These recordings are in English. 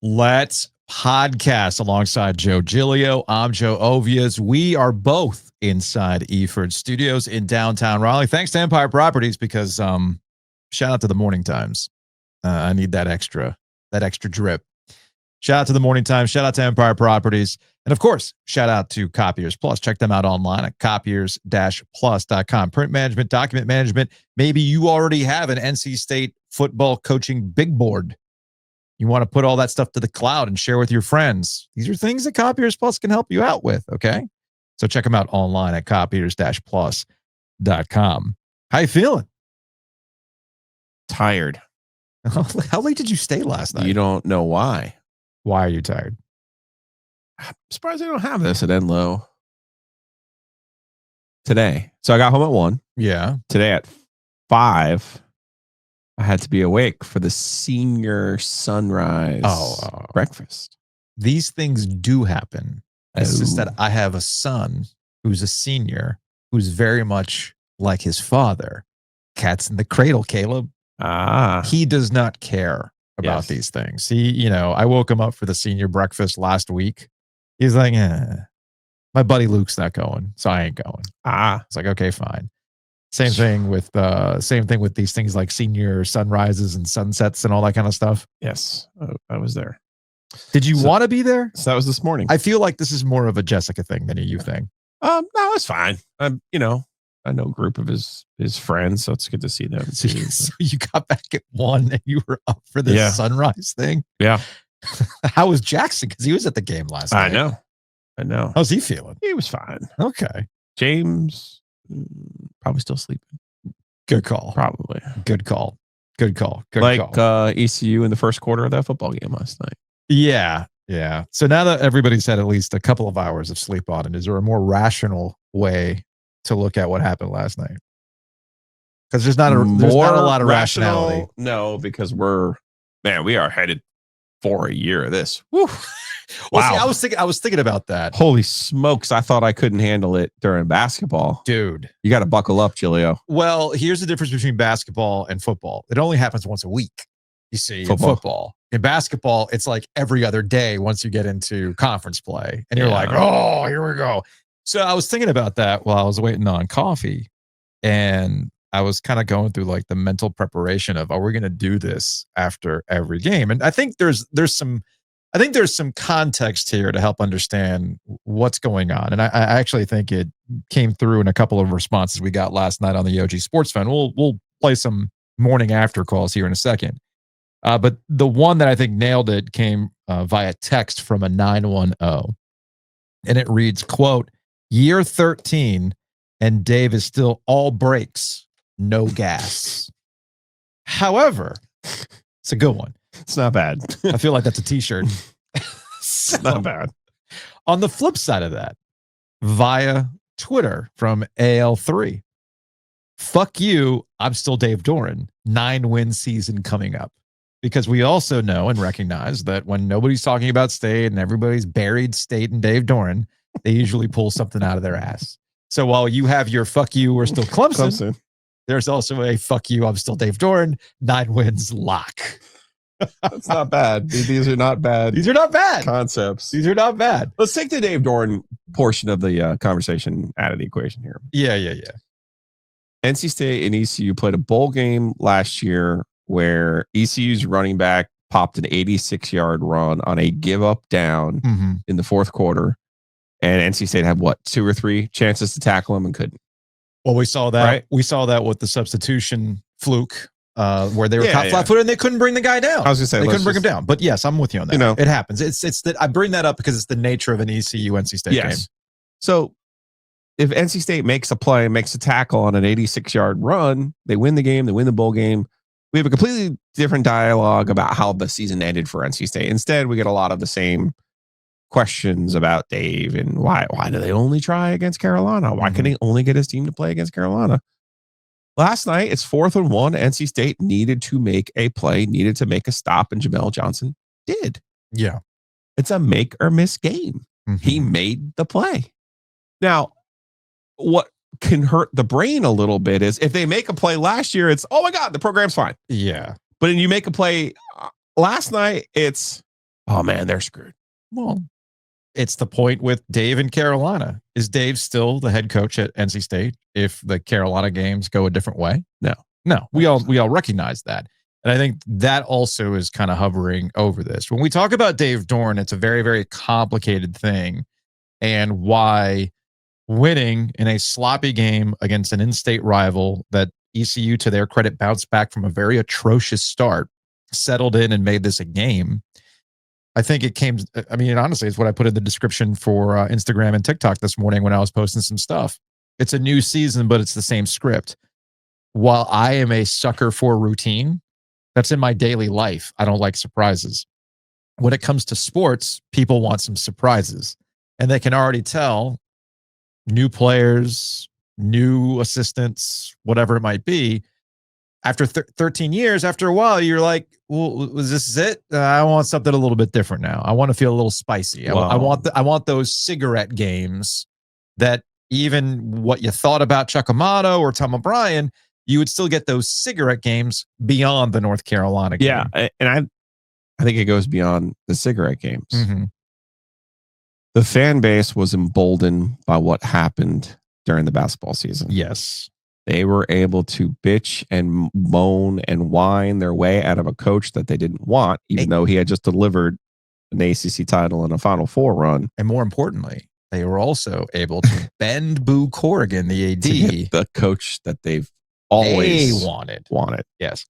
Let's podcast alongside Joe Giglio. I'm Joe Ovies. We are both inside Eford Studios in downtown Raleigh. Thanks to Empire Properties because shout out to the Morning Times. I need that extra drip. Shout out to the Morning Times. Shout out to Empire Properties. And of course, shout out to Copiers Plus. Check them out online at copiers-plus.com. Print management, document management. Maybe you already have an NC State football coaching big board. You want to put all that stuff to the cloud and share with your friends. These are things that Copiers Plus can help you out with, okay? So check them out online at copiers-plus.com. How you feeling? Tired. How late did you stay last night? You don't know why. Why are you tired? I'm surprised they don't have this at Enlow today. So I got home at 1. Yeah. Today at 5, I had to be awake for the senior sunrise breakfast. These things do happen. It's just that I have a son who's a senior who's very much like his father. Cat's in the cradle, Caleb. He does not care about these things. I woke him up for the senior breakfast last week. He's like, my buddy Luke's not going, so I ain't going. It's like, okay, fine. Same thing with these things like senior sunrises and sunsets and all that kind of stuff. Yes, I was there. Did you want to be there? So that was this morning. I feel like this is more of a Jessica thing than a you thing. No, it's fine. I know a group of his friends, so it's good to see them. So you got back at 1 and you were up for this sunrise thing? Yeah. How was Jackson? Because he was at the game last night. I know. How's he feeling? He was fine. Okay. James, probably still sleeping. Good call. Probably. Good call. Call. ECU in the first quarter of that football game last night. Yeah. So now that everybody's had at least a couple of hours of sleep on it, is there a more rational way to look at what happened last night? Because there's not a lot of rationality. No, because we are headed for a year of this. Woo. Wow. Well, see, I was thinking about that. Holy smokes. I thought I couldn't handle it during basketball. Dude. You got to buckle up, Giglio. Well, here's the difference between basketball and football. It only happens once a week. You see, in football. In basketball, it's like every other day once you get into conference play. And you're like, oh, here we go. So I was thinking about that while I was waiting on coffee. And I was kind of going through like the mental preparation of, are we going to do this after every game? And I think there's some context here to help understand what's going on. And I actually think it came through in a couple of responses we got last night on the OG Sports Fan. We'll play some morning after calls here in a second. But the one that I think nailed it came via text from a 910. And it reads, quote, year 13 and Dave is still all brakes, no gas. However, it's a good one. It's not bad. I feel like that's a t-shirt. It's not bad. On the flip side of that, via Twitter from AL3, fuck you, I'm still Dave Doeren, 9-win season coming up. Because we also know and recognize that when nobody's talking about State and everybody's buried State and Dave Doeren, they usually pull something out of their ass. So while you have your fuck you, we're still Clemson. There's also a fuck you, I'm still Dave Doeren, 9 wins lock. That's not bad. These are not bad. These are not bad concepts. These are not bad. Let's take the Dave Doeren portion of the conversation out of the equation here. Yeah. NC State and ECU played a bowl game last year where ECU's running back popped an 86-yard run on a give-up down in the fourth quarter. And NC State had, 2 or 3 chances to tackle him and couldn't. Well, we saw that. Right? We saw that with the substitution fluke where they were caught flat-footed and they couldn't bring the guy down. I was going to say, they couldn't bring him down. But yes, I'm with you on that. It happens. It's that I bring that up because it's the nature of an ECU NC State game. So if NC State makes a play, makes a tackle on an 86-yard run, they win the game, they win the bowl game. We have a completely different dialogue about how the season ended for NC State. Instead, we get a lot of the same questions about Dave and why do they only try against Carolina? Why can he only get his team to play against Carolina? Last night, it's 4th and 1. NC State needed to make a play, needed to make a stop, and Jamel Johnson did. Yeah. It's a make or miss game. He made the play. Now, what can hurt the brain a little bit is if they make a play last year, it's, oh my God, the program's fine. Yeah. But then you make a play last night, it's, oh man, they're screwed. Well, it's the point with Dave in Carolina. Is Dave still the head coach at NC State if the Carolina games go a different way? No. We all recognize that. And I think that also is kind of hovering over this. When we talk about Dave Doeren, it's a very, very complicated thing, and why winning in a sloppy game against an in-state rival that ECU, to their credit, bounced back from a very atrocious start, settled in and made this a game. I think it came, I mean, honestly, it's what I put in the description for Instagram and TikTok this morning when I was posting some stuff. It's a new season, but it's the same script. While I am a sucker for routine, that's in my daily life. I don't like surprises. When it comes to sports, people want some surprises, and they can already tell new players, new assistants, whatever it might be. After 13 years, after a while, you're like, well, was this it? I want something a little bit different now. I want to feel a little spicy. Wow. I want those cigarette games that even what you thought about Chuck Amato or Tom O'Brien, you would still get those cigarette games beyond the North Carolina game. Yeah, and I think it goes beyond the cigarette games. Mm-hmm. The fan base was emboldened by what happened during the basketball season. Yes. They were able to bitch and moan and whine their way out of a coach that they didn't want, even though he had just delivered an ACC title and a Final Four run. And more importantly, they were also able to bend Boo Corrigan, the AD, the coach that they've always wanted. Yes.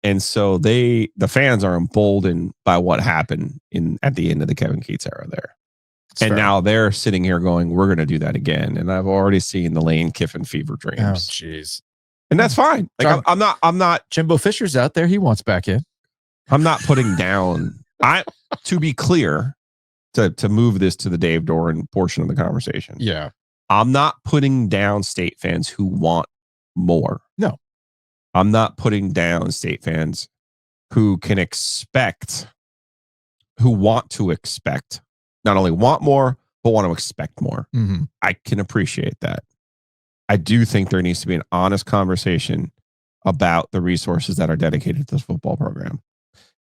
And so the fans are emboldened by what happened at the end of the Kevin Keatts era there. That's and fair. Now they're sitting here going, we're going to do that again. And I've already seen the Lane Kiffin fever dreams. Oh, jeez. And that's fine. Like I'm not. Jimbo Fisher's out there. He wants back in. I'm not putting down. To be clear, to move this to the Dave Doeren portion of the conversation. Yeah. I'm not putting down State fans who want more. No. I'm not putting down State fans who want to expect, not only want more, but want to expect more. Mm-hmm. I can appreciate that. I do think there needs to be an honest conversation about the resources that are dedicated to this football program.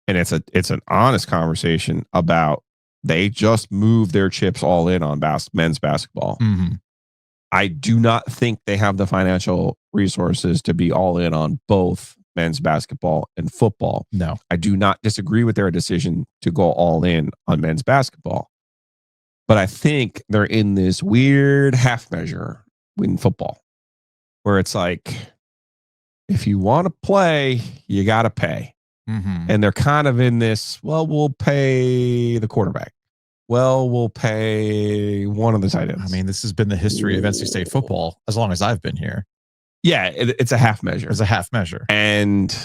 And it's an honest conversation about they just moved their chips all in on men's basketball. Mm-hmm. I do not think they have the financial resources to be all in on both men's basketball and football. No. I do not disagree with their decision to go all in on men's basketball. But I think they're in this weird half measure in football where it's like, if you want to play, you got to pay. Mm-hmm. And they're kind of in this, well, we'll pay the quarterback. Well, we'll pay one of the tight ends. I mean, this has been the history of NC State football as long as I've been here. Yeah, it's a half measure. It's a half measure. And,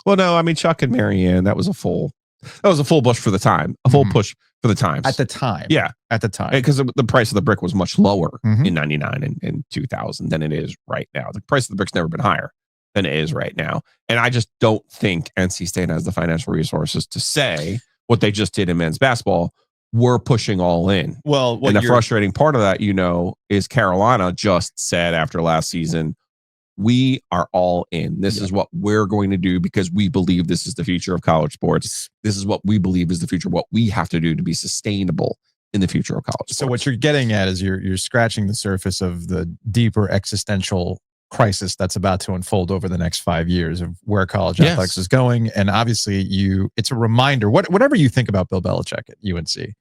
well, no, I mean, Chuck and Marianne, that was a full push for the time. A full push for the times. At the time. Yeah. At the time. Because the price of the brick was much lower in 99 and 2000 than it is right now. The price of the brick's never been higher than it is right now. And I just don't think NC State has the financial resources to say what they just did in men's basketball. We're pushing all in. Well, and the frustrating part of that, is Carolina just said after last season, we are all in. This is what we're going to do because we believe this is the future of college sports. This is what we believe is the future, what we have to do to be sustainable in the future of college sports. So what you're getting at is you're scratching the surface of the deeper existential crisis that's about to unfold over the next 5 years of where college athletics is going. And obviously it's a reminder, whatever you think about Bill Belichick at UNC,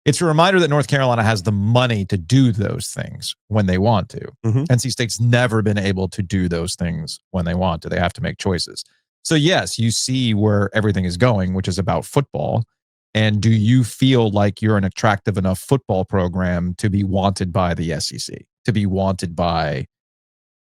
it's a reminder that North Carolina has the money to do those things when they want to. Mm-hmm. NC State's never been able to do those things when they want to. They have to make choices. So yes, you see where everything is going, which is about football. And do you feel like you're an attractive enough football program to be wanted by the SEC, to be wanted by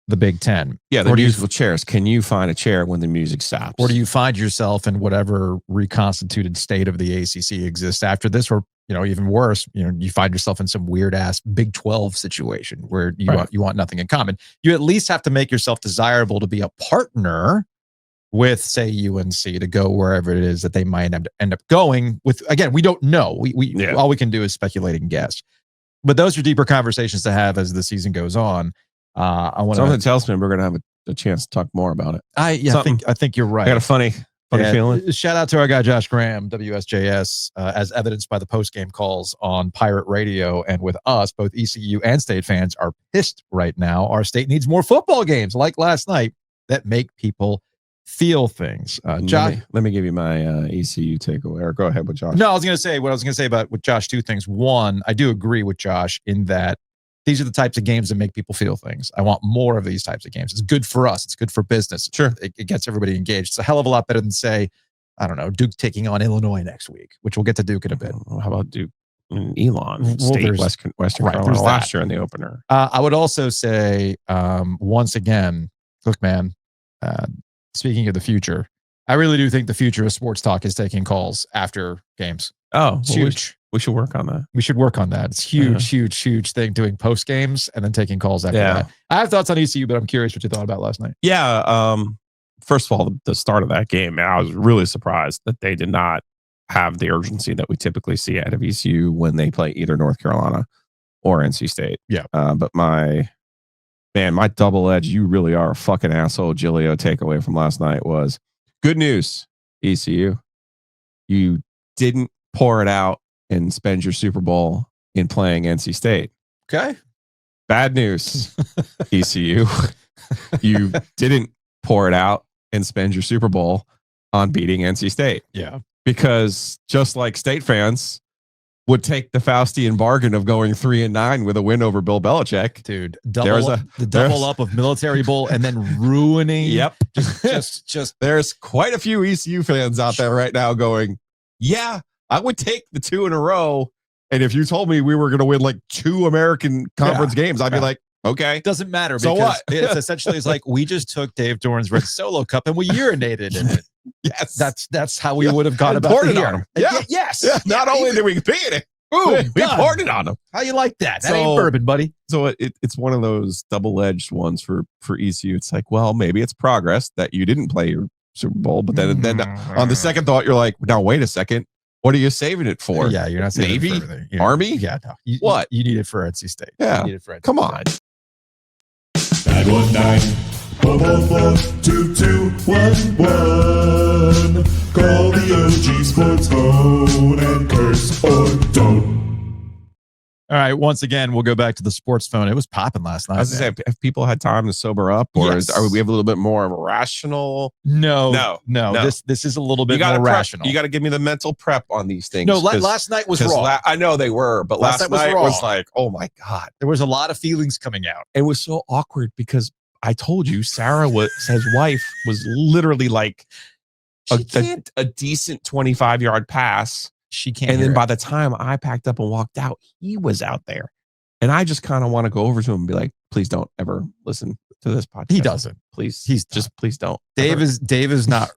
the Big Ten? Yeah, the musical chairs. Can you find a chair when the music stops? Or do you find yourself in whatever reconstituted state of the ACC exists after this, or even worse, you find yourself in some weird ass Big 12 situation where you want nothing in common? You at least have to make yourself desirable to be a partner with, say, UNC to go wherever it is that they might end up going with. Again, we don't know. We all we can do is speculate and guess. But those are deeper conversations to have as the season goes on. Something tells me we're going to have a chance to talk more about it. I think you're right. I got a Funny feeling. Shout out to our guy Josh Graham, WSJS, as evidenced by the post-game calls on Pirate Radio, and with us, both ECU and State fans are pissed right now. Our state needs more football games like last night that make people feel things. Josh, let me give you my ECU takeaway. Or go ahead with Josh. No, I was going to say about with Josh, two things. One, I do agree with Josh in that these are the types of games that make people feel things. I want more of these types of games. It's good for us. It's good for business. Sure. It gets everybody engaged. It's a hell of a lot better than, say, I don't know, Duke taking on Illinois next week, which we'll get to Duke in a bit. How about Duke and Elon State, Western Carolina last year in the opener? I would also say, once again, look, man, speaking of the future, I really do think the future of sports talk is taking calls after games. Oh, it's huge. We should work on that. We should work on that. It's huge thing doing post games and then taking calls after that. I have thoughts on ECU, but I'm curious what you thought about last night. Yeah. First of all, the start of that game, man, I was really surprised that they did not have the urgency that we typically see out of ECU when they play either North Carolina or NC State. Yeah. But my double edge, you really are a fucking asshole, Giglio takeaway from last night was good news, ECU. You didn't pour it out and spend your Super Bowl in playing NC State. Okay. Bad news, ECU. You didn't pour it out and spend your Super Bowl on beating NC State. Yeah. Because just like State fans would take the Faustian bargain of going 3-9 with a win over Bill Belichick. Dude, double up of Military Bowl and then ruining. Yep. Just there's quite a few ECU fans out there right now going, yeah, I would take the 2 in a row. And if you told me we were going to win like 2 American conference games, I'd be like, okay. Doesn't matter. So what? It's essentially it's like we just took Dave Doeren's Red Solo Cup and we urinated in it. Yes. That's how we would have gone about the year. Yeah. Yes. Yeah. Not only did we beat it, we poured it on them. How you like that? That ain't bourbon, buddy. So it's one of those double-edged ones for ECU. It's like, well, maybe it's progress that you didn't play your Super Bowl, but then on the second thought, you're like, now wait a second. What are you saving it for? Yeah, you're not saving Navy? it for everything. Army? Yeah, no. What? You need it for NC State. Yeah. You need it for NC Come on. 919-444-2211. Call the OG Sports phone and curse or don't. All right. Once again, we'll go back to the sports phone. It was popping last night. I was going to say, if people had time to sober up, or are we have a little bit more of a rational? No. This is a little bit more rational. You got to give me the mental prep on these things. No, last night was raw. I know they were, but last night was like, oh my God. There was a lot of feelings coming out. It was so awkward because I told you, his wife was literally like a decent 25-yard pass. She can't. And then by the time I packed up and walked out, he was out there. And I just kind of want to go over to him and be like, please don't ever listen to this podcast. He doesn't. Please. Please don't. Dave is not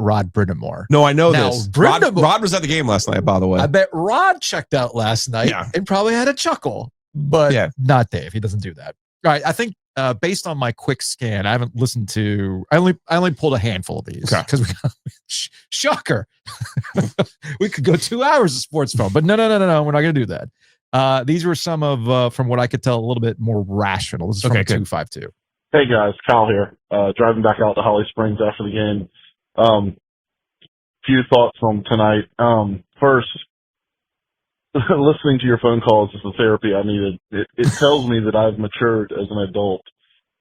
Rod Brindamore. No, I know this. Brindamore, Rod was at the game last night, by the way. I bet Rod checked out last night and probably had a chuckle, but not Dave. He doesn't do that. All right. I think based on my quick scan, I haven't listened to. I only pulled a handful of these because we got shocker. We could go 2 hours of sports phone, but no. We're not going to do that. These were some of, from what I could tell, a little bit more rational. This is from 252. Hey guys, Kyle here. Driving back out to Holly Springs after the game. Few thoughts from tonight. First, listening to your phone calls is the therapy I needed. It tells me that I've matured as an adult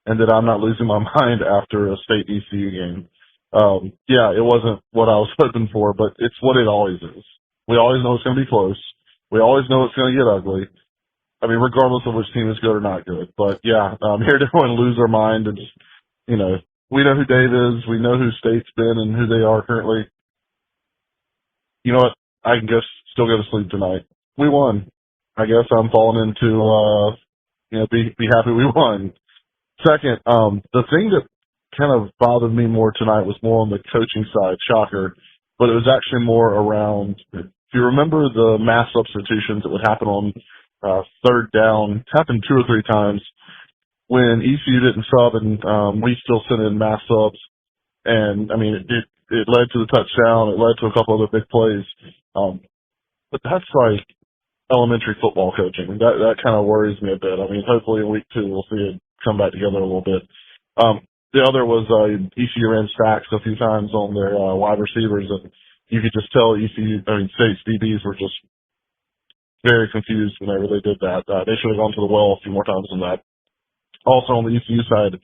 and that I'm not losing my mind after a state ECU game. It wasn't what I was hoping for, but it's what it always is. We always know it's going to be close. We always know it's going to get ugly. I mean, regardless of which team is good or not good. But here to lose our mind and just, we know who Dave is. We know who State's been and who they are currently. You know what? I can still go to sleep tonight. We won. I guess I'm falling into, be happy we won. Second, the thing that kind of bothered me more tonight was more on the coaching side, shocker, but it was actually more around, if you remember the mass substitutions that would happen on third down, happened 2 or 3 times when ECU didn't sub and we still sent in mass subs. And, I mean, it led to the touchdown. It led to a couple other big plays. But that's like elementary football coaching. That kind of worries me a bit. I mean, hopefully in week 2 we'll see it come back together a little bit. the other was ECU ran stacks a few times on their wide receivers, and you could just tell State's DBs were just very confused whenever they did that. They should have gone to the well a few more times than that. Also on the ECU side,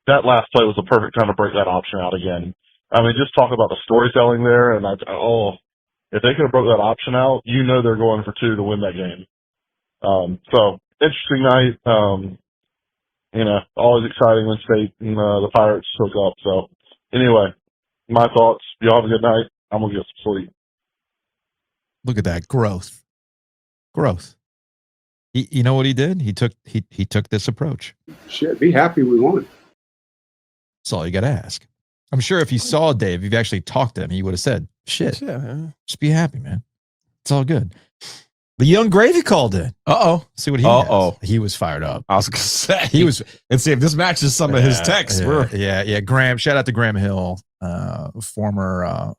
that last play was the perfect time to break that option out again. I mean, just talk about the storytelling there, and if they could have broke that option out, they're going for 2 to win that game. So interesting night. Always exciting when State and the Pirates hook up. So anyway, my thoughts. Y'all have a good night. I'm gonna get some sleep. Look at that growth. You know what he did? He took this approach. Shit, be happy we won. That's all you got to ask. I'm sure if you saw Dave, if you actually talked to him, he would have said, "Shit, just be happy, man. It's all good." The young Gravy called in. See what he has. He was fired up. I was gonna say and see if this matches some of his texts. Yeah. Graham, shout out to Graham Hill, former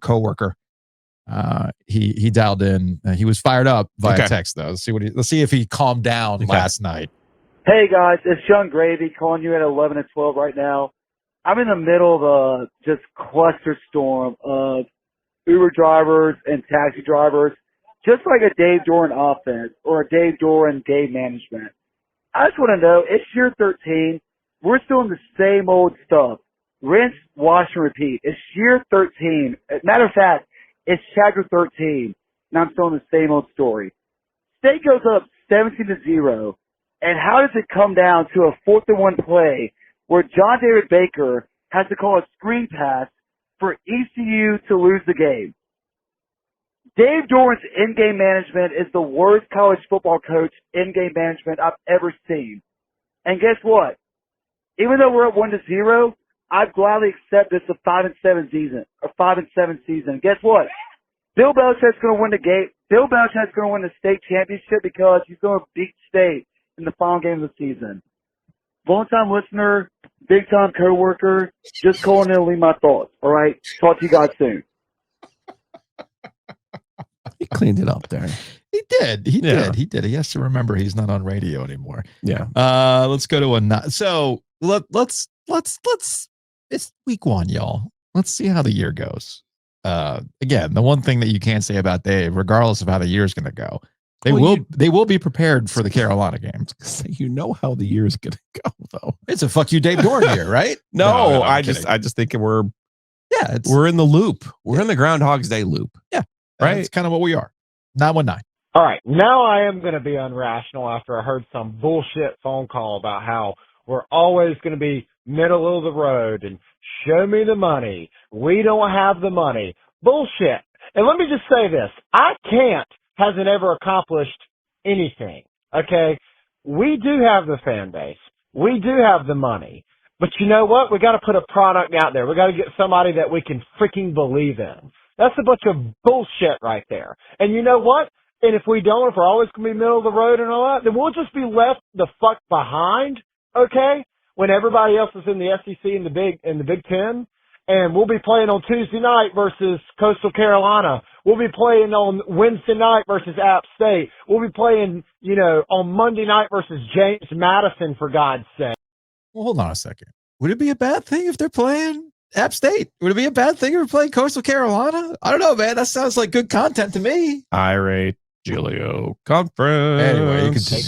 coworker. He dialed in. He was fired up via text though. Let's see if he calmed down last night. Hey guys, it's Young Gravy calling you at 11 and 12 right now. I'm in the middle of a just cluster storm of Uber drivers and taxi drivers, just like a Dave Doeren offense or a Dave Doeren game management. I just want to know, it's year 13. We're still in the same old stuff. Rinse, wash, and repeat. It's year 13. Matter of fact, it's chapter 13, and I'm still in the same old story. State goes up 17-0, and how does it come down to a 4th and 1 play where John David Baker has to call a screen pass for ECU to lose the game? Dave Doeren's in-game management is the worst college football coach in-game management I've ever seen. And guess what? Even though we're at 1-0, I'd gladly accept this a 5-7 season, or 5-7 season. Guess what? Bill Belichick's going to win the game. Bill Belichick's going to win the state championship because he's going to beat State in the final game of the season. Long-time listener, big-time coworker, just calling in to leave my thoughts. All right? Talk to you guys soon. He cleaned it up there. He did. He did. He has to remember he's not on radio anymore. Yeah. Let's go to so let's it's week 1, y'all. Let's see how the year goes. Again, the one thing that you can't say about Dave, regardless of how the year is going to go, they will be prepared for the Carolina game. You know how the year is going to go, though. It's a fuck you, Dave Doeren year, right? No, I just think we're in the loop. We're in the Groundhog's Day loop. Yeah, right. It's kind of what we are. 919. All right, now I am going to be unrational after I heard some bullshit phone call about how we're always going to be middle of the road and show me the money. We don't have the money. Bullshit. And let me just say this. Hasn't ever accomplished anything. Okay? We do have the fan base. We do have the money. But you know what? We got to put a product out there. We got to get somebody that we can freaking believe in. That's a bunch of bullshit right there. And you know what? And if we're always going to be middle of the road and all that, then we'll just be left the fuck behind, okay? When everybody else is in the SEC and the Big Ten, and we'll be playing on Tuesday night versus Coastal Carolina. We'll be playing on Wednesday night versus App State. We'll be playing, on Monday night versus James Madison, for God's sake. Well, hold on a second. Would it be a bad thing if they're playing App State? Would it be a bad thing if we're playing Coastal Carolina? I don't know, man. That sounds like good content to me. Irate Giglio conference. Anyway, you continue.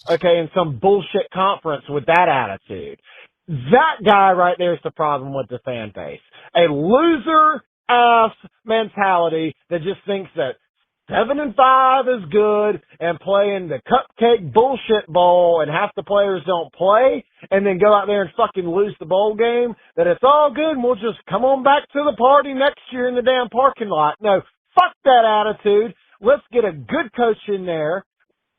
Okay, in some bullshit conference with that attitude. That guy right there is the problem with the fan base. A loser-ass mentality that just thinks that 7-5 is good and playing the cupcake bullshit bowl and half the players don't play and then go out there and fucking lose the bowl game, that it's all good and we'll just come on back to the party next year in the damn parking lot. No, fuck that attitude. Let's get a good coach in there.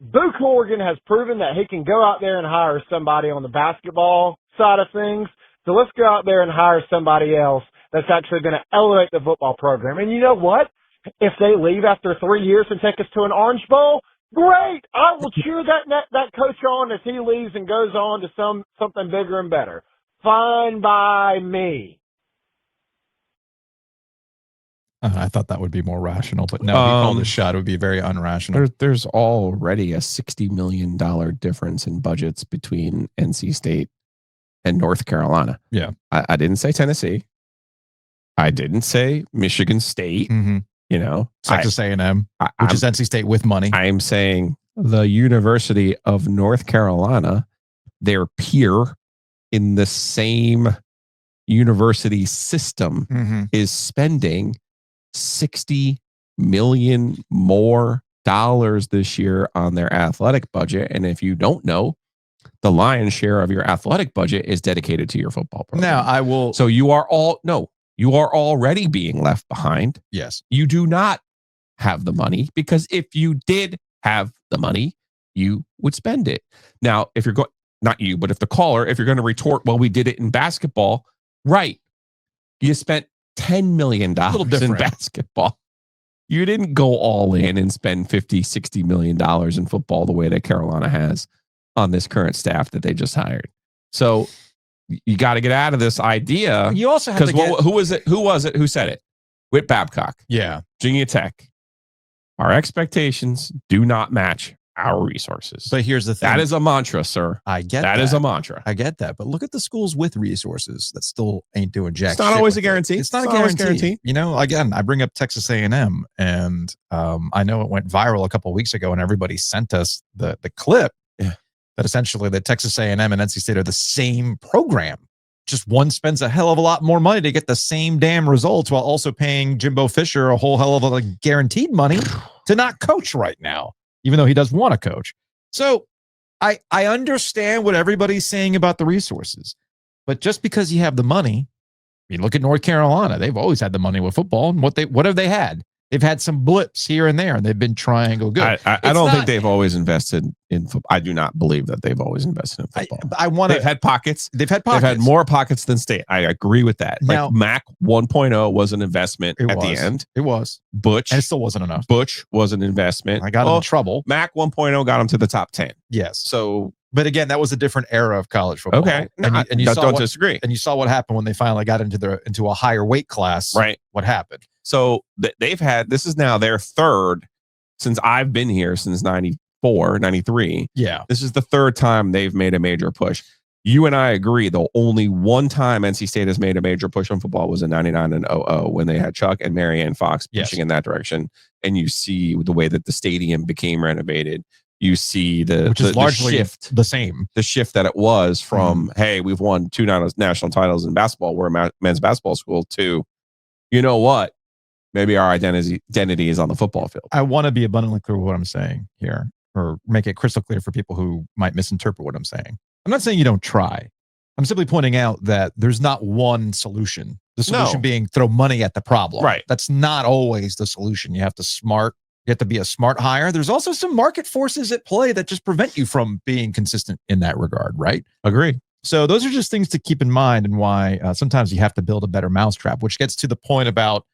Boo Corrigan has proven that he can go out there and hire somebody on the basketball side of things. So let's go out there and hire somebody else that's actually going to elevate the football program. And you know what? If they leave after 3 years and take us to an Orange Bowl, great. I will cheer that coach on as he leaves and goes on to something bigger and better. Fine by me. I thought that would be more rational, but no, he called a shot. It would be very unrational. There's already a $60 million difference in budgets between NC State and North Carolina. Yeah. I didn't say Tennessee. I didn't say Michigan State. Mm-hmm. You know, Texas A&M, which is NC State with money. I am saying the University of North Carolina, their peer in the same university system, is spending $60 million more this year on their athletic budget. And if you don't know, the lion's share of your athletic budget is dedicated to your football program. Now I will. So you are already being left behind. Yes. You do not have the money, because if you did have the money, you would spend it. Now, if you're going, not you, but if the caller, if you're going to retort, well, we did it in basketball, right? You spent $10 million in basketball. You didn't go all in and spend $50-60 million in football the way that Carolina has on this current staff that they just hired. So you got to get out of this idea. You also have to get, who was it? Who said it? Whit Babcock. Yeah. Virginia Tech. Our expectations do not match our resources. But here's the thing. That is a mantra, sir. I get that. That is a mantra. I get that. But look at the schools with resources that still ain't doing jack. It's not always a guarantee. It's not a guarantee. You know, again, I bring up Texas A&M, and I know it went viral a couple of weeks ago, and everybody sent us the clip that essentially the Texas A&M and NC State are the same program. Just one spends a hell of a lot more money to get the same damn results, while also paying Jimbo Fisher a whole hell of a guaranteed money to not coach right now, even though he does want to coach. So I understand what everybody's saying about the resources, but just because you have the money, I mean, look at North Carolina. They've always had the money with football, and what have they had? They've had some blips here and there, and they've been triangle good. I don't think they've always invested in football. I do not believe that they've always invested in football. They've had pockets. They've had more pockets than State. I agree with that. Now, like MAC 1.0 was an investment at the end. It was. Butch. And it still wasn't enough. Butch was an investment. I got him in trouble. MAC 1.0 got him to the top 10. Yes. So, but again, that was a different era of college football. Okay. And you don't disagree. And you saw what happened when they finally got into a higher weight class. Right. What happened? So they've had, this is now their third since I've been here since 94, 93. Yeah. This is the third time they've made a major push. You and I agree, though, only one time NC State has made a major push on football was in 99 and 00 when they had Chuck and Marianne Fox pushing in that direction. And you see the way that the stadium became renovated. You see which is largely shift, the same. The shift that it was from, hey, we've won 2 national titles in basketball. We're a men's basketball school, to, you know what? Maybe our identity is on the football field. I want to be abundantly clear with what I'm saying here, or make it crystal clear for people who might misinterpret what I'm saying. I'm not saying you don't try. I'm simply pointing out that there's not one solution. The solution being throw money at the problem. Right. That's not always the solution. You have to be a smart hire. There's also some market forces at play that just prevent you from being consistent in that regard, right? Agree. So those are just things to keep in mind, and why sometimes you have to build a better mousetrap, which gets to the point about,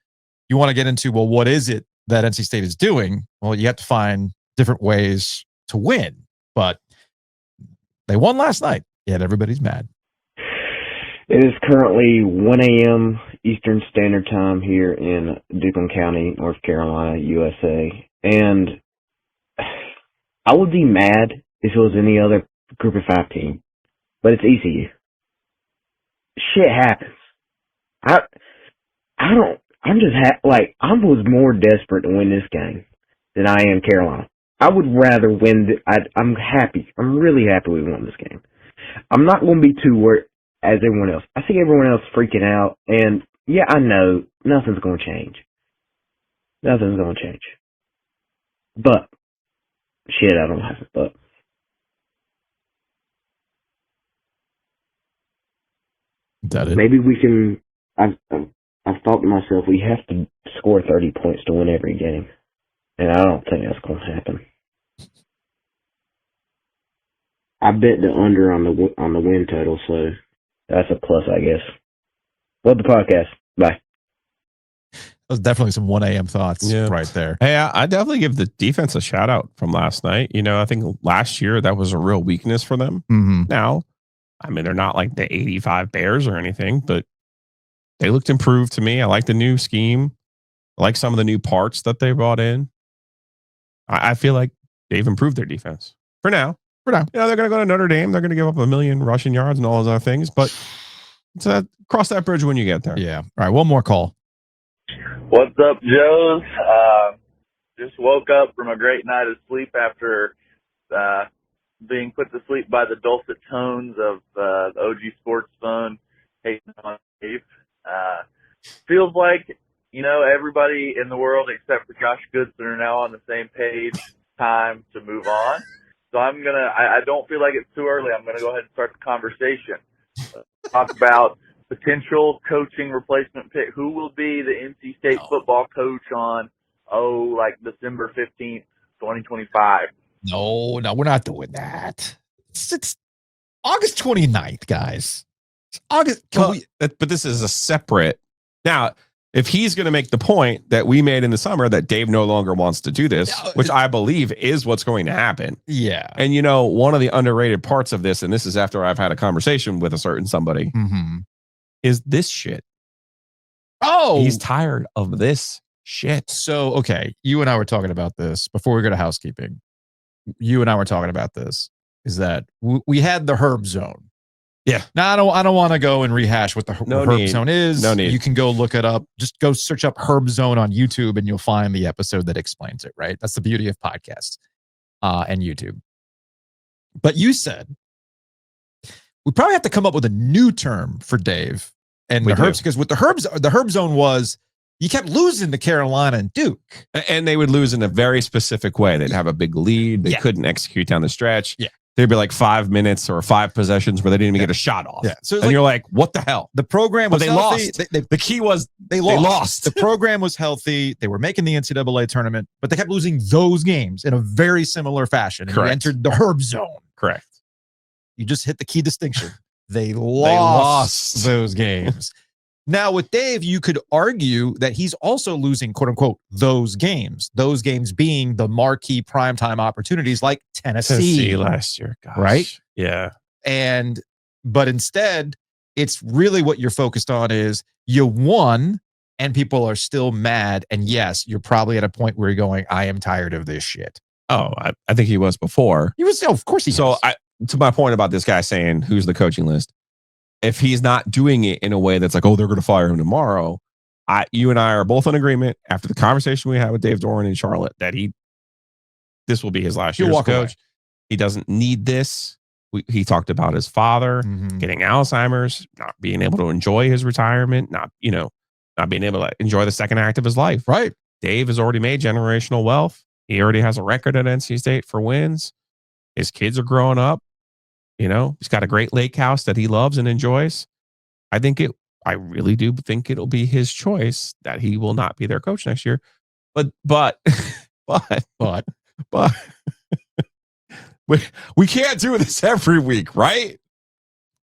you want to get into, well, what is it that NC State is doing? Well, you have to find different ways to win. But they won last night, yet everybody's mad. It is currently 1 a.m. Eastern Standard Time here in Duplin County, North Carolina, USA. And I would be mad if it was any other Group of 5 team. But it's ECU. Shit happens. I was more desperate to win this game than I am Carolina. I would rather win. I'm happy. I'm really happy we won this game. I'm not going to be too worried as everyone else. I see everyone else freaking out, and yeah, I know nothing's going to change. Nothing's going to change. But, shit, I don't have it, but. That it? Maybe we can, I've thought to myself, we have to score 30 points to win every game. And I don't think that's going to happen. I bet the under on the win total, so that's a plus, I guess. Love the podcast. Bye. Those definitely some 1 a.m. thoughts right there. Hey, I definitely give the defense a shout out from last night. You know, I think last year that was a real weakness for them. Mm-hmm. Now, I mean, they're not like the 85 Bears or anything, but they looked improved to me. I like the new scheme. I like some of the new parts that they brought in. I feel like they've improved their defense for now. For now. They're going to go to Notre Dame. They're going to give up 1 million rushing yards and all those other things. But cross that bridge when you get there. Yeah. All right. One more call. What's up, Joes? Just woke up from a great night of sleep after being put to sleep by the dulcet tones of the OG Sports Phone. Hating on Dave. Feels like, everybody in the world except for Josh Goodson are now on the same page. Time to move on. So I don't feel like it's too early. I'm going to go ahead and start the conversation. Talk about potential coaching replacement pick. Who will be the NC State football coach on, December 15th, 2025? No, we're not doing that. It's August 29th, guys. It's August. But this is a separate. Now, if he's going to make the point that we made in the summer that Dave no longer wants to do this, which I believe is what's going to happen. Yeah. And one of the underrated parts of this, and this is after I've had a conversation with a certain somebody, is this shit. Oh, he's tired of this shit. So, okay. You and I were talking about this before we go to housekeeping. You and I were talking about this is that we had the Herb Zone. Yeah. Now, I don't want to go and rehash what the Herb Zone is. No need. You can go look it up. Just go search up Herb Zone on YouTube and you'll find the episode that explains it, right? That's the beauty of podcasts and YouTube. But you said we probably have to come up with a new term for Dave and the Herbs, because with the Herb Zone was you kept losing to Carolina and Duke. And they would lose in a very specific way. They'd have a big lead. They couldn't execute down the stretch. Yeah. There'd be like 5 minutes or 5 possessions where they didn't even get a shot off. Yeah. So and you're like, what the hell? The program was healthy. Lost. The key was they lost. The program was healthy. They were making the NCAA tournament, but they kept losing those games in a very similar fashion. And you entered the Herb Zone. Correct. You just hit the key distinction. They lost those games. Now, with Dave, you could argue that he's also losing, quote unquote, those games being the marquee primetime opportunities like Tennessee last year. Gosh. Right? Yeah. But instead, it's really what you're focused on is you won and people are still mad. And yes, you're probably at a point where you're going, I am tired of this shit. Oh, I think he was before. He was, of course he was. So to my point about this guy saying who's the coaching list, if he's not doing it in a way that's like, oh, they're going to fire him tomorrow, you and I are both in agreement after the conversation we had with Dave Doeren in Charlotte that this will be his last year as coach. Away. He doesn't need this. He talked about his father getting Alzheimer's, not being able to enjoy his retirement, not being able to enjoy the second act of his life. Right. Dave has already made generational wealth. He already has a record at NC State for wins. His kids are growing up. He's got a great lake house that he loves and enjoys. I really do think it'll be his choice that he will not be their coach next year. But we can't do this every week, right?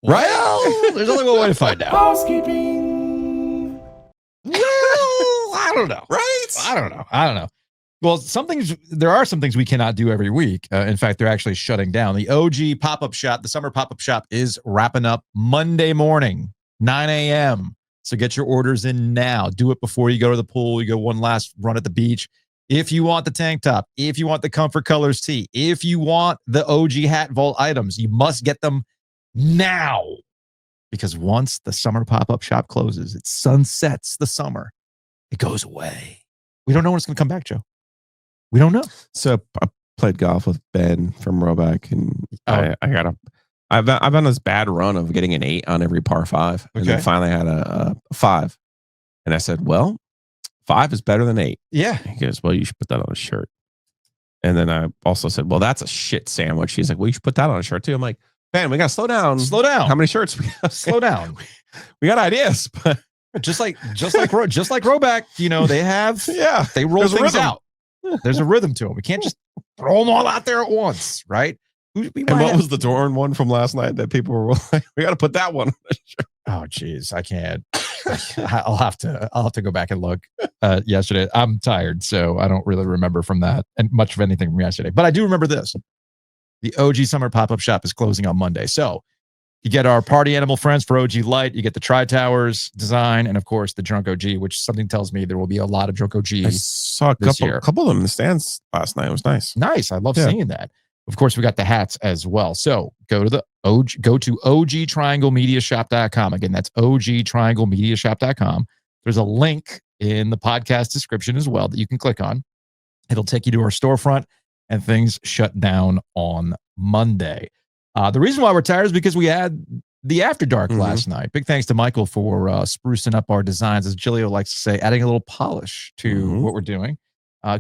Well, there's only one way to find out. Housekeeping. Well, I don't know. Right? I don't know. Well, there are some things we cannot do every week. In fact, they're actually shutting down. The OG pop-up shop, the summer pop-up shop is wrapping up Monday morning, 9 a.m. So get your orders in now. Do it before you go to the pool. You go one last run at the beach. If you want the tank top, if you want the Comfort Colors tee, if you want the OG Hat Vault items, you must get them now. Because once the summer pop-up shop closes, it sunsets the summer. It goes away. We don't know when it's going to come back, Joe. We don't know. So I played golf with Ben from Roback, and I've on this bad run of getting an 8 on every par 5, and then finally had a 5. And I said, well, 5 is better than 8. Yeah. He goes, well, you should put that on a shirt. And then I also said, well, that's a shit sandwich. He's like, well, you should put that on a shirt too. I'm like, Ben, we got to slow down. Slow down. How many shirts we got? Slow down. We got ideas, but just like Roback, they roll There's things out. There's a rhythm to them. We can't just throw them all out there at once, right? And what was the Doran one from last night that people were like, we got to put that one on the shirt? Oh, geez, I can't. I'll have to go back and look yesterday. I'm tired, so I don't really remember from that and much of anything from yesterday. But I do remember this. The OG Summer Pop-Up Shop is closing on Monday. So you get our party animal friends for OG Light. You get the Tri-Towers design and, of course, the Drunk OG, which something tells me there will be a lot of Drunk OG. I saw a couple of them in the stands last night. It was nice. Nice. I love seeing that. Of course, we got the hats as well. So go to ogtrianglemediashop.com. Again, that's ogtrianglemediashop.com. There's a link in the podcast description as well that you can click on. It'll take you to our storefront, and things shut down on Monday. The reason why we're tired is because we had the After Dark last night. Big thanks to Michael for sprucing up our designs, as Giglio likes to say, adding a little polish to what we're doing.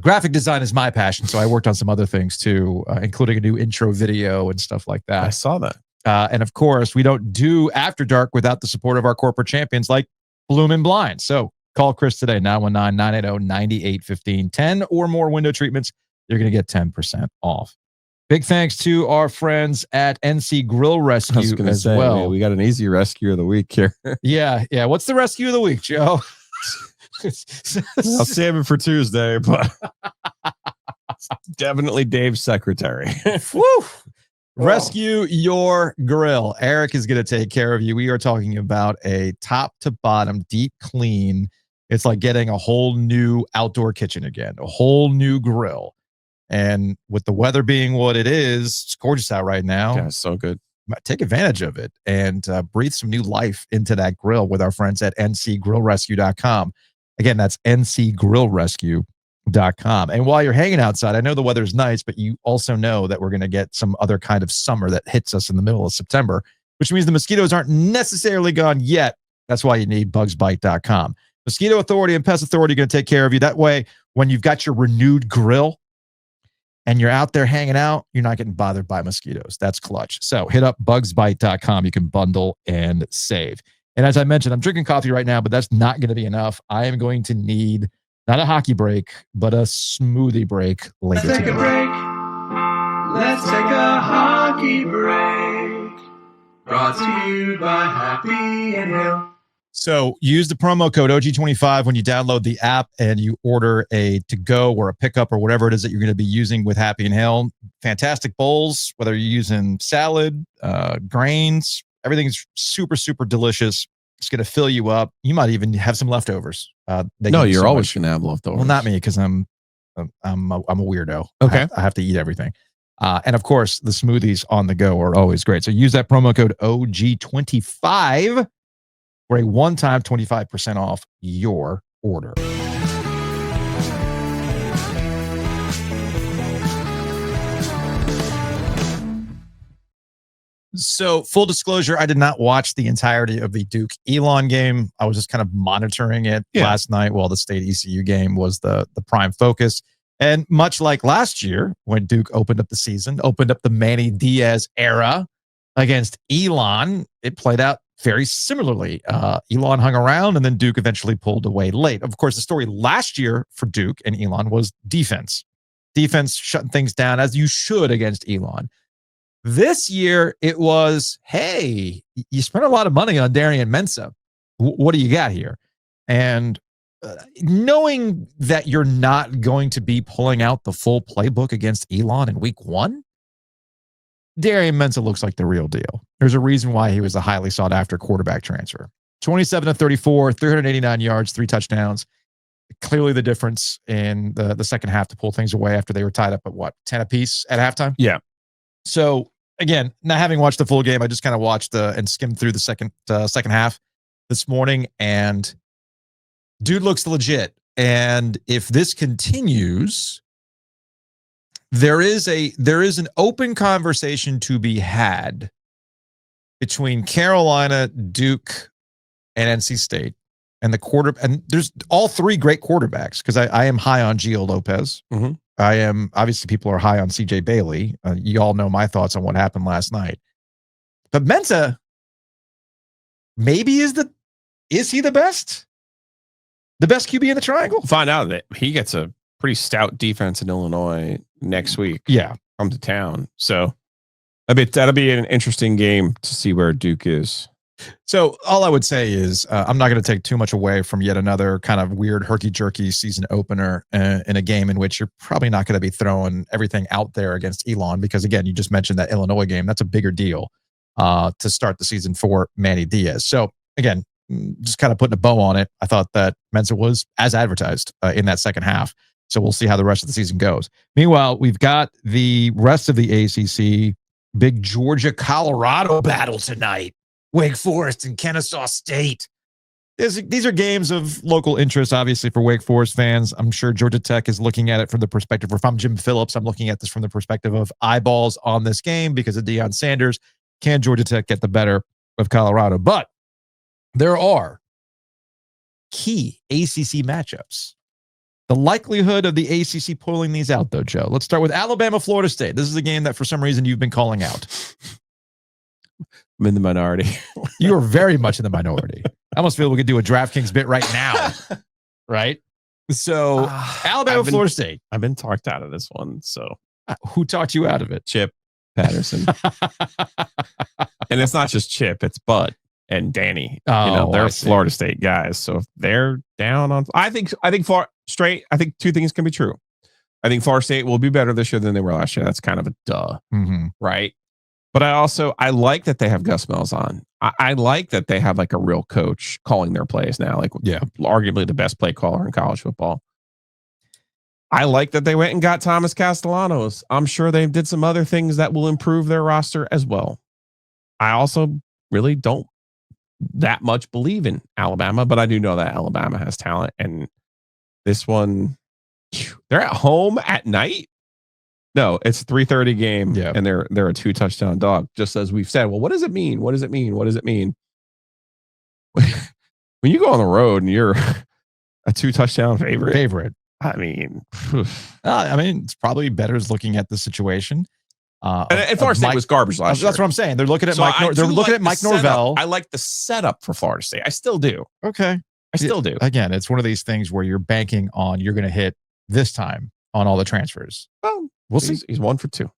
Graphic design is my passion, so I worked on some other things too, including a new intro video and stuff like that. I saw that. And of course, we don't do After Dark without the support of our corporate champions like Bloom and Blind. So call Chris today, 919-980-9815. 10 or more window treatments, you're going to get 10% off. Big thanks to our friends at NC Grill Rescue as well. Man, we got an easy rescue of the week here. Yeah. What's the rescue of the week, Joe? I'll save it for Tuesday, but definitely Dave's secretary. Woo! Rescue your grill. Eric is going to take care of you. We are talking about a top to bottom, deep clean. It's like getting a whole new outdoor kitchen again, a whole new grill. And with the weather being what it is, it's gorgeous out right now. Yeah, so good. Take advantage of it and breathe some new life into that grill with our friends at ncgrillrescue.com. Again, that's ncgrillrescue.com. And while you're hanging outside, I know the weather's nice, but you also know that we're going to get some other kind of summer that hits us in the middle of September, which means the mosquitoes aren't necessarily gone yet. That's why you need bugsbite.com. Mosquito Authority and Pest Authority are going to take care of you. That way, when you've got your renewed grill and you're out there hanging out, you're not getting bothered by mosquitoes. That's clutch. So hit up bugsbite.com. You can bundle and save. And as I mentioned, I'm drinking coffee right now, but that's not going to be enough. I am going to need not a hockey break, but a smoothie break later today. Let's take a break. Let's take a hockey break. Brought to you by Happy and Hill. So use the promo code OG25 when you download the app and you order a to-go or a pickup or whatever it is that you're going to be using with Happy and Hill. Fantastic bowls, whether you're using salad, grains, everything's super, super delicious. It's going to fill you up. You might even have some leftovers. No, you're always going to have leftovers. Well, not me, because I'm a weirdo. Okay. I have to eat everything. And of course, the smoothies on the go are always great. So use that promo code OG25 for a one-time 25% off your order. So full disclosure, I did not watch the entirety of the Duke Elon game. I was just kind of monitoring it last night while the State ECU game was the prime focus. And much like last year, when Duke opened up the season, opened up the Manny Diaz era against Elon, it played out very similarly. Elon hung around, and then Duke eventually pulled away late. Of course, the story last year for Duke and Elon was defense. Defense shutting things down, as you should against Elon. This year, it was, hey, you spent a lot of money on Darian Mensah. What do you got here? And knowing that you're not going to be pulling out the full playbook against Elon in week one, Darian Mensah looks like the real deal. There's a reason why he was a highly sought after quarterback transfer. 27-34, 389 yards, 3 touchdowns. Clearly the difference in the second half to pull things away after they were tied up at 10 apiece at halftime? Yeah. So again, not having watched the full game, I just kind of watched and skimmed through the second half this morning, and dude looks legit. And if this continues, there is an open conversation to be had between Carolina, Duke, and NC State, and and there's all 3 great quarterbacks, because I am high on Gio Lopez. Mm-hmm. I am, obviously people are high on CJ Bailey. You all know my thoughts on what happened last night. But Mensah maybe is he the best? The best QB in the triangle? Find out that he gets a pretty stout defense in Illinois next week. Yeah. Come to town. So that'll be an interesting game to see where Duke is. So all I would say is I'm not going to take too much away from yet another kind of weird herky-jerky season opener in a game in which you're probably not going to be throwing everything out there against Elon, because, again, you just mentioned that Illinois game. That's a bigger deal to start the season for Manny Diaz. So, again, just kind of putting a bow on it, I thought that Mensah was as advertised in that second half. So we'll see how the rest of the season goes. Meanwhile, we've got the rest of the ACC, big Georgia-Colorado battle tonight. Wake Forest and Kennesaw State. These are games of local interest, obviously, for Wake Forest fans. I'm sure Georgia Tech is looking at it from the perspective, or if I'm Jim Phillips, I'm looking at this from the perspective of eyeballs on this game because of Deion Sanders. Can Georgia Tech get the better of Colorado? But there are key ACC matchups. The likelihood of the ACC pulling these out, though, Joe. Let's start with Alabama-Florida State. This is a game that, for some reason, you've been calling out. I'm in the minority. You are very much in the minority. I almost feel we could do a DraftKings bit right now. Right? So, Alabama-Florida State. I've been talked out of this one. So, who talked you out of it? Chip Patterson. And it's not just Chip, it's Bud and Danny. They're Florida State guys. So if they're down on, I think two things can be true. I think Florida State will be better this year than they were last year. That's kind of a duh, right? But I like that they have Gus Malzahn. I like that they have like a real coach calling their plays now, arguably the best play caller in college football. I like that they went and got Thomas Castellanos. I'm sure they did some other things that will improve their roster as well. I also really don't that much believe in Alabama, but I do know that Alabama has talent, and this one, they're at home at night. No, it's a 3:30 game, and they're a 2-touchdown dog. Just as we've said, well, what does it mean? What does it mean? What does it mean? When you go on the road and you're a 2-touchdown favorite, I mean, it's probably better as looking at the situation. And Florida State was garbage last year. That's what I'm saying. They're looking at Mike Norvell. I like the setup for Florida State. I still do. Okay. I still do. Again, it's one of these things where you're banking on you're going to hit this time on all the transfers. Well, we'll see. He's 1 for 2.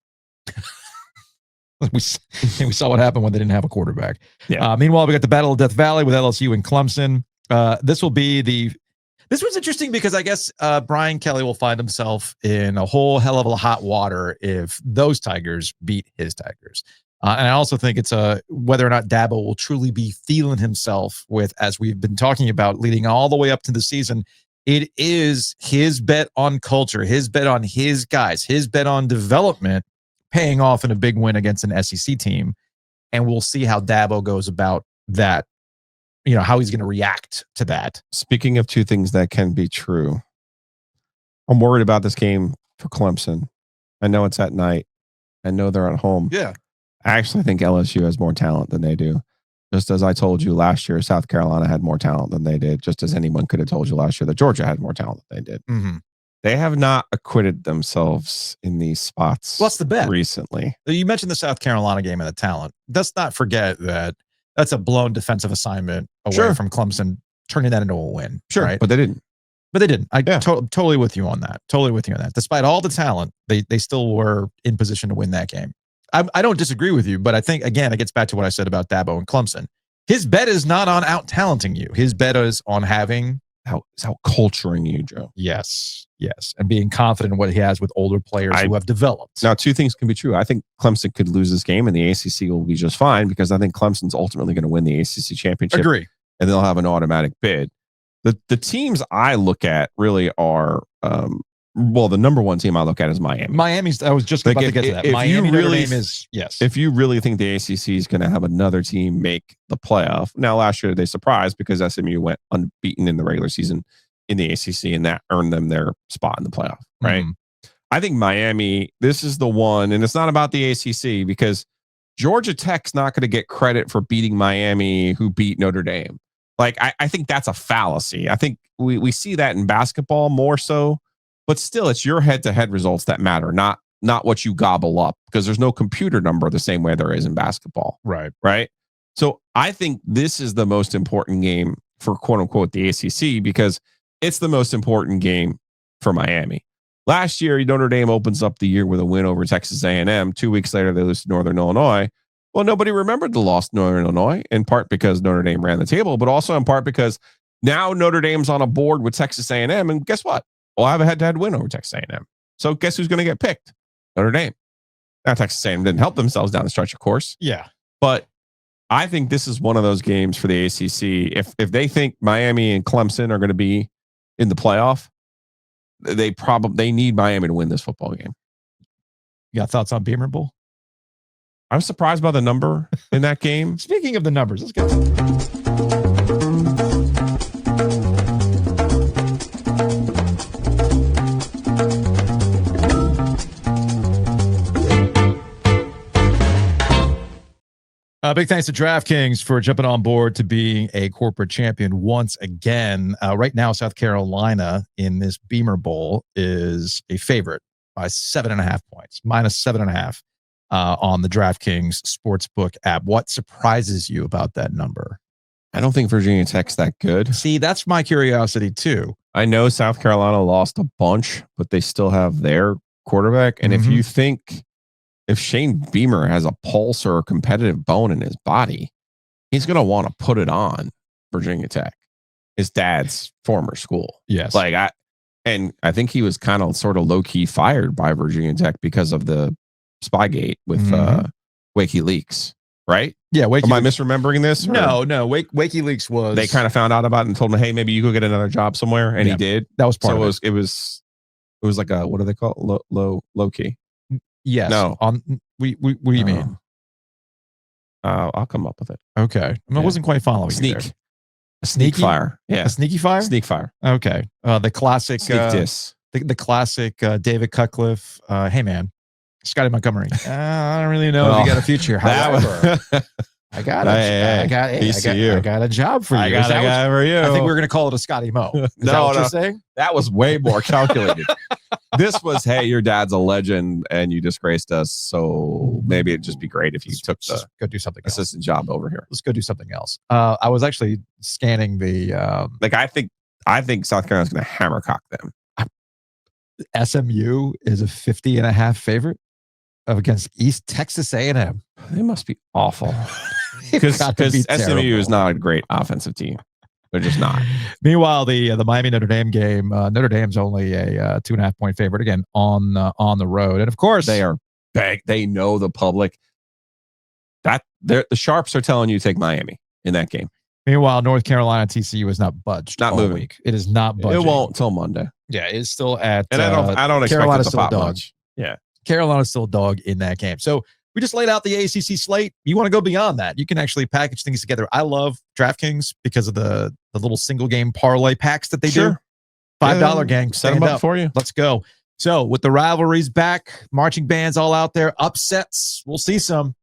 we saw what happened when they didn't have a quarterback. Yeah. Meanwhile, we got the Battle of Death Valley with LSU and Clemson. This was interesting because I guess Brian Kelly will find himself in a whole hell of a hot water if those Tigers beat his Tigers. And I also think it's whether or not Dabo will truly be feeling himself with, as we've been talking about, leading all the way up to the season. It is his bet on culture, his bet on his guys, his bet on development, paying off in a big win against an SEC team. And we'll see how Dabo goes about that. How he's going to react to that. Speaking of two things that can be true, I'm worried about this game for Clemson. I know it's at night. I know they're at home. Yeah. I actually think LSU has more talent than they do. Just as I told you last year, South Carolina had more talent than they did. Just as anyone could have told you last year that Georgia had more talent than they did. Mm-hmm. They have not acquitted themselves in these spots. What's the bet recently? You mentioned the South Carolina game and the talent. Let's not forget that that's a blown defensive assignment away from Clemson, turning that into a win. Sure, right? But they didn't. Totally with you on that. Despite all the talent, they still were in position to win that game. I don't disagree with you, but I think, again, it gets back to what I said about Dabo and Clemson. His bet is not on out-talenting you. His bet is on having... Out-culturing you, Joe. Yes. And being confident in what he has with older players who have developed. Now, two things can be true. I think Clemson could lose this game and the ACC will be just fine because I think Clemson's ultimately going to win the ACC championship. Agree. And they'll have an automatic bid. The teams I look at really are... the number one team I look at is Miami. I was just about to get to that. Miami Notre Dame is, yes. If you really think the ACC is going to have another team make the playoff. Now, last year they surprised because SMU went unbeaten in the regular season in the ACC, and that earned them their spot in the playoff, right? Mm-hmm. I think Miami, this is the one, and it's not about the ACC because Georgia Tech's not going to get credit for beating Miami, who beat Notre Dame. Like, I think that's a fallacy. I think we see that in basketball more so. But still, it's your head-to-head results that matter, not what you gobble up, because there's no computer number the same way there is in basketball. Right. So I think this is the most important game for quote-unquote the ACC because it's the most important game for Miami. Last year, Notre Dame opens up the year with a win over Texas A&M. 2 weeks later, they lose to Northern Illinois. Well, nobody remembered the loss to Northern Illinois, in part because Notre Dame ran the table, but also in part because now Notre Dame's on a board with Texas A&M, and guess what? Well, I have a head-to-head win over Texas A&M. So guess who's going to get picked? Notre Dame. Now, Texas A&M didn't help themselves down the stretch, of course. Yeah. But I think this is one of those games for the ACC. If they think Miami and Clemson are going to be in the playoff, they need Miami to win this football game. You got thoughts on Beamer Bowl? I'm surprised by the number in that game. Speaking of the numbers, let's go. Big thanks to DraftKings for jumping on board to being a corporate champion once again. Right now, South Carolina in this Beamer Bowl is a favorite by 7.5 points, minus 7.5 on the DraftKings Sportsbook app. What surprises you about that number? I don't think Virginia Tech's that good. See, that's my curiosity too. I know South Carolina lost a bunch, but they still have their quarterback. And if you think if Shane Beamer has a pulse or a competitive bone in his body, he's going to want to put it on Virginia Tech, his dad's former school. Yes. I think he was kind of sort of low key fired by Virginia Tech because of the Spygate with WikiLeaks, right? Yeah. Am I misremembering this? No. WikiLeaks was. They kind of found out about it and told him, hey, maybe you go get another job somewhere. And he did. That was part of it. It was like a, what do they call it? Low key. Yes. No. What do you mean? I'll come up with it. Okay. I wasn't quite following you there. A sneak fire. Yeah. A sneaky fire? Sneak fire. Okay. The classic. Sneak diss. The classic David Cutcliffe. Hey, man. Scotty Montgomery. I don't really know if you got a future. However, I got a job for you. I got a guy for you. I think we're going to call it a Scotty Mo. Is that what you're saying? That was way more calculated. This was, hey, your dad's a legend and you disgraced us. So maybe it'd just be great if you took the go do something assistant job over here. Let's go do something else. I was actually scanning the I think South Carolina's going to hammercock them. SMU is a 50.5 favorite against East Texas A&M. They must be awful. Because SMU is not a great offensive team. They're just not. Meanwhile, the Miami Notre Dame game, Notre Dame's only a 2.5 point favorite again on the road, and of course they are big. They know the public. That the sharps are telling you to take Miami in that game. Meanwhile, North Carolina TCU is not budged. Not moving. Week. It is not budging. It won't till Monday. Yeah, it's still at. And I don't expect Carolina's it to still a pop dog. much. Yeah, Carolina's still a dog in that game. So we just laid out the ACC slate. You want to go beyond that? You can actually package things together. I love DraftKings because of the little single game parlay packs that they do. $5 gang, set them up for you. Let's go. So with the rivalries back, marching bands all out there, upsets, we'll see some.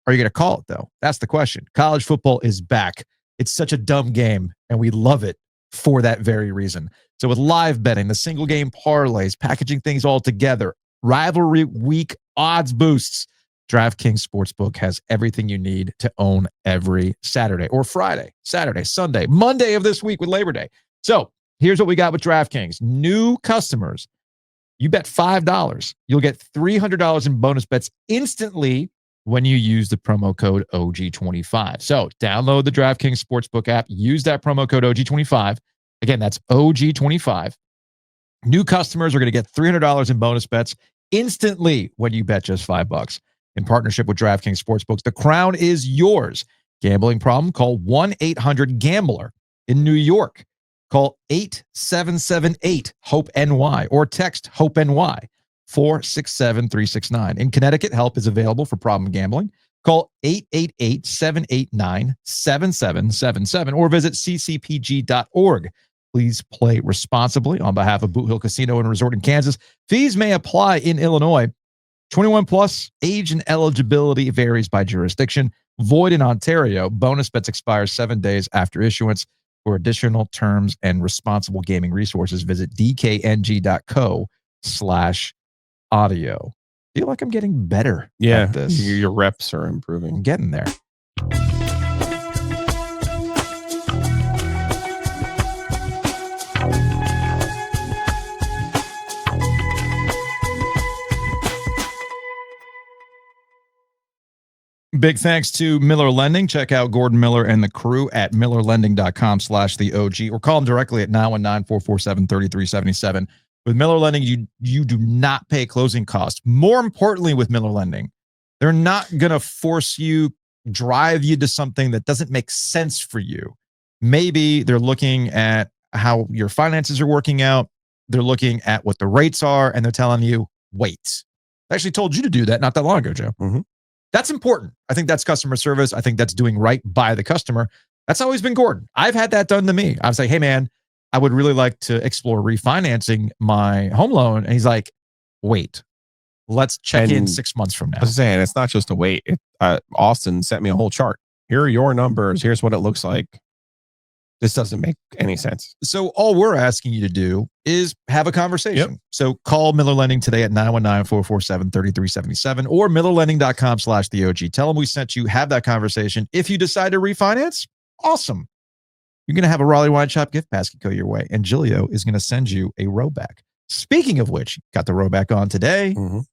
Are you going to call it though? That's the question. College football is back. It's such a dumb game, and we love it for that very reason. So with live betting, the single game parlays, packaging things all together, rivalry week odds boosts, DraftKings Sportsbook has everything you need to own every Saturday or Friday, Saturday, Sunday, Monday of this week with Labor Day. So here's what we got with DraftKings. New customers, you bet $5. You'll get $300 in bonus bets instantly when you use the promo code OG25. So download the DraftKings Sportsbook app. Use that promo code OG25. Again, that's OG25. New customers are going to get $300 in bonus bets instantly when you bet just $5. In partnership with DraftKings Sportsbooks, the crown is yours. Gambling problem? Call 1-800-GAMBLER. In New York, call 8778-HOPE-NY or text HOPE-NY 467-369. In Connecticut, help is available for problem gambling. Call 888-789-7777 or visit ccpg.org. Please play responsibly on behalf of Boot Hill Casino and Resort in Kansas. Fees may apply in Illinois. 21 plus, age and eligibility varies by jurisdiction. Void in Ontario. Bonus bets expire 7 days after issuance. For additional terms and responsible gaming resources, visit dkng.co/audio. Feel like I'm getting better at this. Your reps are improving. I'm getting there. Big thanks to Miller Lending. Check out Gordon Miller and the crew at millerlending.com/theog or call them directly at 919-447-3377. With Miller Lending, you do not pay closing costs. More importantly, with Miller Lending, they're not going to force you, drive you to something that doesn't make sense for you. Maybe they're looking at how your finances are working out. They're looking at what the rates are, and they're telling you, wait. I actually told you to do that not that long ago, Joe. Mhm. That's important. I think that's customer service. I think that's doing right by the customer. That's always been Gordon. I've had that done to me. I was like, hey, man, I would really like to explore refinancing my home loan. And he's like, wait, let's check in 6 months from now. I was saying, it's not just a wait. Austin sent me a whole chart. Here are your numbers. Here's what it looks like. This doesn't make any sense. So all we're asking you to do is have a conversation. Yep. So call Miller Lending today at 919-447-3377 or millerlending.com/the OG. Tell them we sent you. Have that conversation. If you decide to refinance, awesome. You're going to have a Raleigh Wine Shop gift basket go your way, and Giglio is going to send you a Roback. Speaking of which, got the Roback on today. Mhm.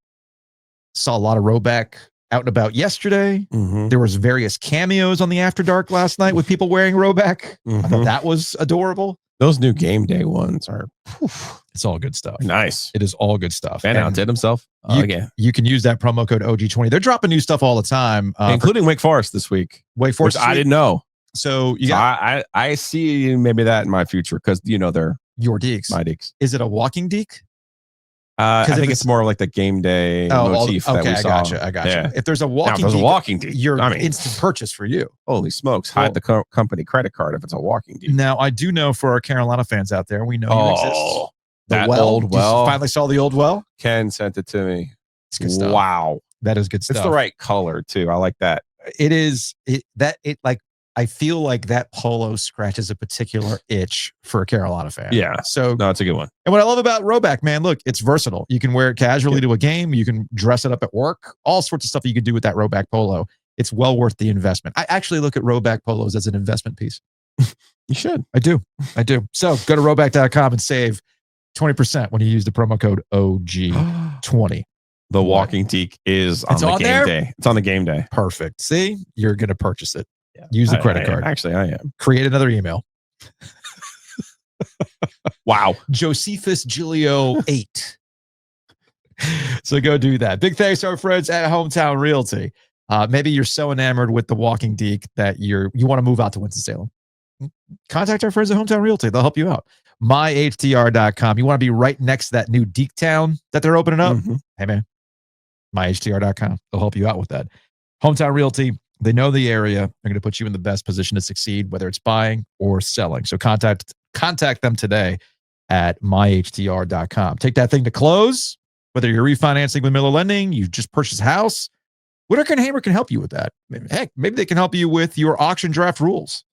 Saw a lot of Roback out and about yesterday. Mhm. There was various cameos on the After Dark last night with people wearing Roback. I thought Mhm. that was adorable. Those new game day ones are It's all good stuff. nice. It is all good stuff. Fan And outdid himself. you can use that promo code OG20. They're dropping new stuff all the time, Including Wake Forest this week. Wake Which Forest. I didn't know. So you So got I see maybe that in my future because they're your Deeks. my Deeks. Is it a walking Deek? I if think it's more like the game day motif that we I saw. gotcha. Yeah. If there's a Now, walking if there's a Deek, walking Deke, you're I mean, instant purchase for you. holy smokes, hide the company credit card if it's a walking Deke. Now, I do know for our Carolina fans out there, we know you exist. That well. old well. You finally saw the old well? Ken sent it to me. It's good stuff. Wow. That is good stuff. It's the right color too. I like that. It is. I feel like that polo scratches a particular itch for a Carolina fan. Yeah. So No, it's a good one. And what I love about Roback, man, look, it's versatile. You can wear it casually to a game. You can dress it up at work. All sorts of stuff you can do with that Roback polo. It's well worth the investment. I actually look at Roback polos as an investment piece. You should. I do. So go to roback.com and save 20% when you use the promo code OG20. The walking Deke is on It's the on game there? day. It's on the game day. Perfect. See, you're going to purchase it. Use the credit card. Actually, I am. Create another email. Wow. Josephus Giglio 8. So go do that. Big thanks to our friends at Hometown Realty. Maybe you're so enamored with the walking Deke that you want to move out to Winston-Salem. Contact our friends at Hometown Realty. They'll help you out. myhtr.com. You want to be right next to that new Deke town that they're opening up? Mhm. Hey, man. myhtr.com. They'll help you out with that. Hometown Realty. They know the area. They're going to put you in the best position to succeed, whether it's buying or selling. So contact them today at myhtr.com. Take that thing to close, whether you're refinancing with Miller Lending, you just purchased a house. Whitaker and Hamer can help you with that. Heck, maybe they can help you with your auction draft rules.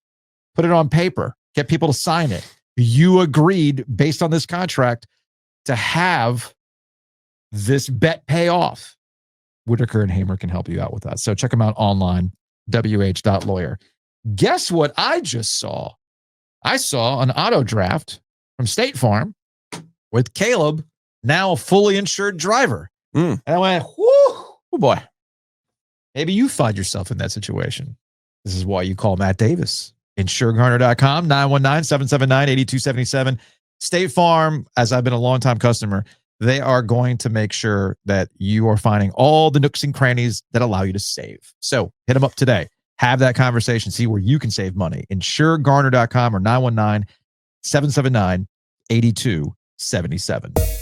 Put it on paper. Get people to sign it. You agreed based on this contract to have this bet pay off. Whitaker and Hamer can help you out with that. So check them out online, wh.lawyer. Guess what I just saw? I saw an auto draft from State Farm with Caleb, now a fully insured driver. And I went, whoo, oh boy. Maybe you find yourself in that situation. This is why you call Matt Davis. InsureGarner.com, 919-779-8277. State Farm, as I've been a longtime customer, they are going to make sure that you are finding all the nooks and crannies that allow you to save. So hit them up today. Have that conversation. See where you can save money. InsureGarner.com or 919-779-8277.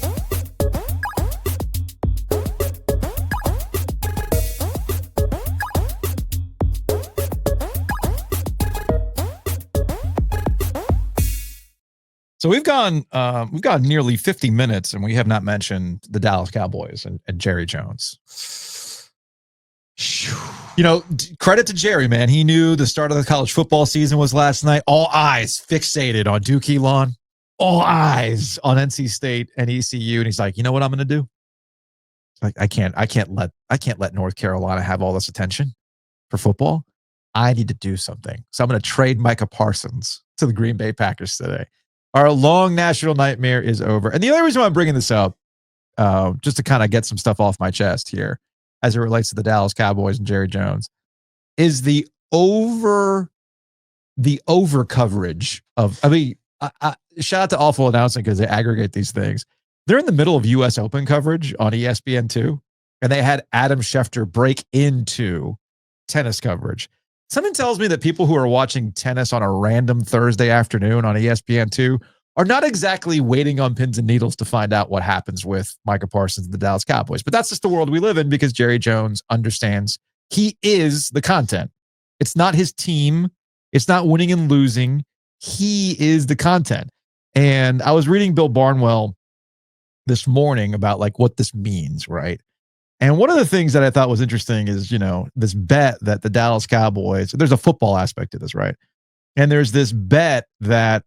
So we've gone nearly 50 minutes, and we have not mentioned the Dallas Cowboys and Jerry Jones. You know, credit to Jerry, man. He knew the start of the college football season was last night. All eyes fixated on Duke Elon. All eyes on NC State and ECU, and he's like, you know what I'm going to do? Like, I can't let North Carolina have all this attention for football. I need to do something. So I'm going to trade Micah Parsons to the Green Bay Packers today. Our long national nightmare is over. And the only reason why I'm bringing this up, just to kind of get some stuff off my chest here, as it relates to the Dallas Cowboys and Jerry Jones, is the over coverage of. I mean, shout out to Awful Announcing because they aggregate these things. They're in the middle of U.S. Open coverage on ESPN2, and they had Adam Schefter break into tennis coverage. Something tells me that people who are watching tennis on a random Thursday afternoon on ESPN2 are not exactly waiting on pins and needles to find out what happens with Micah Parsons and the Dallas Cowboys. But that's just the world we live in because Jerry Jones understands he is the content. It's not his team. It's not winning and losing. He is the content. And I was reading Bill Barnwell this morning about like what this means, right? And one of the things that I thought was interesting is, this bet that the Dallas Cowboys, there's a football aspect to this, right? And there's this bet that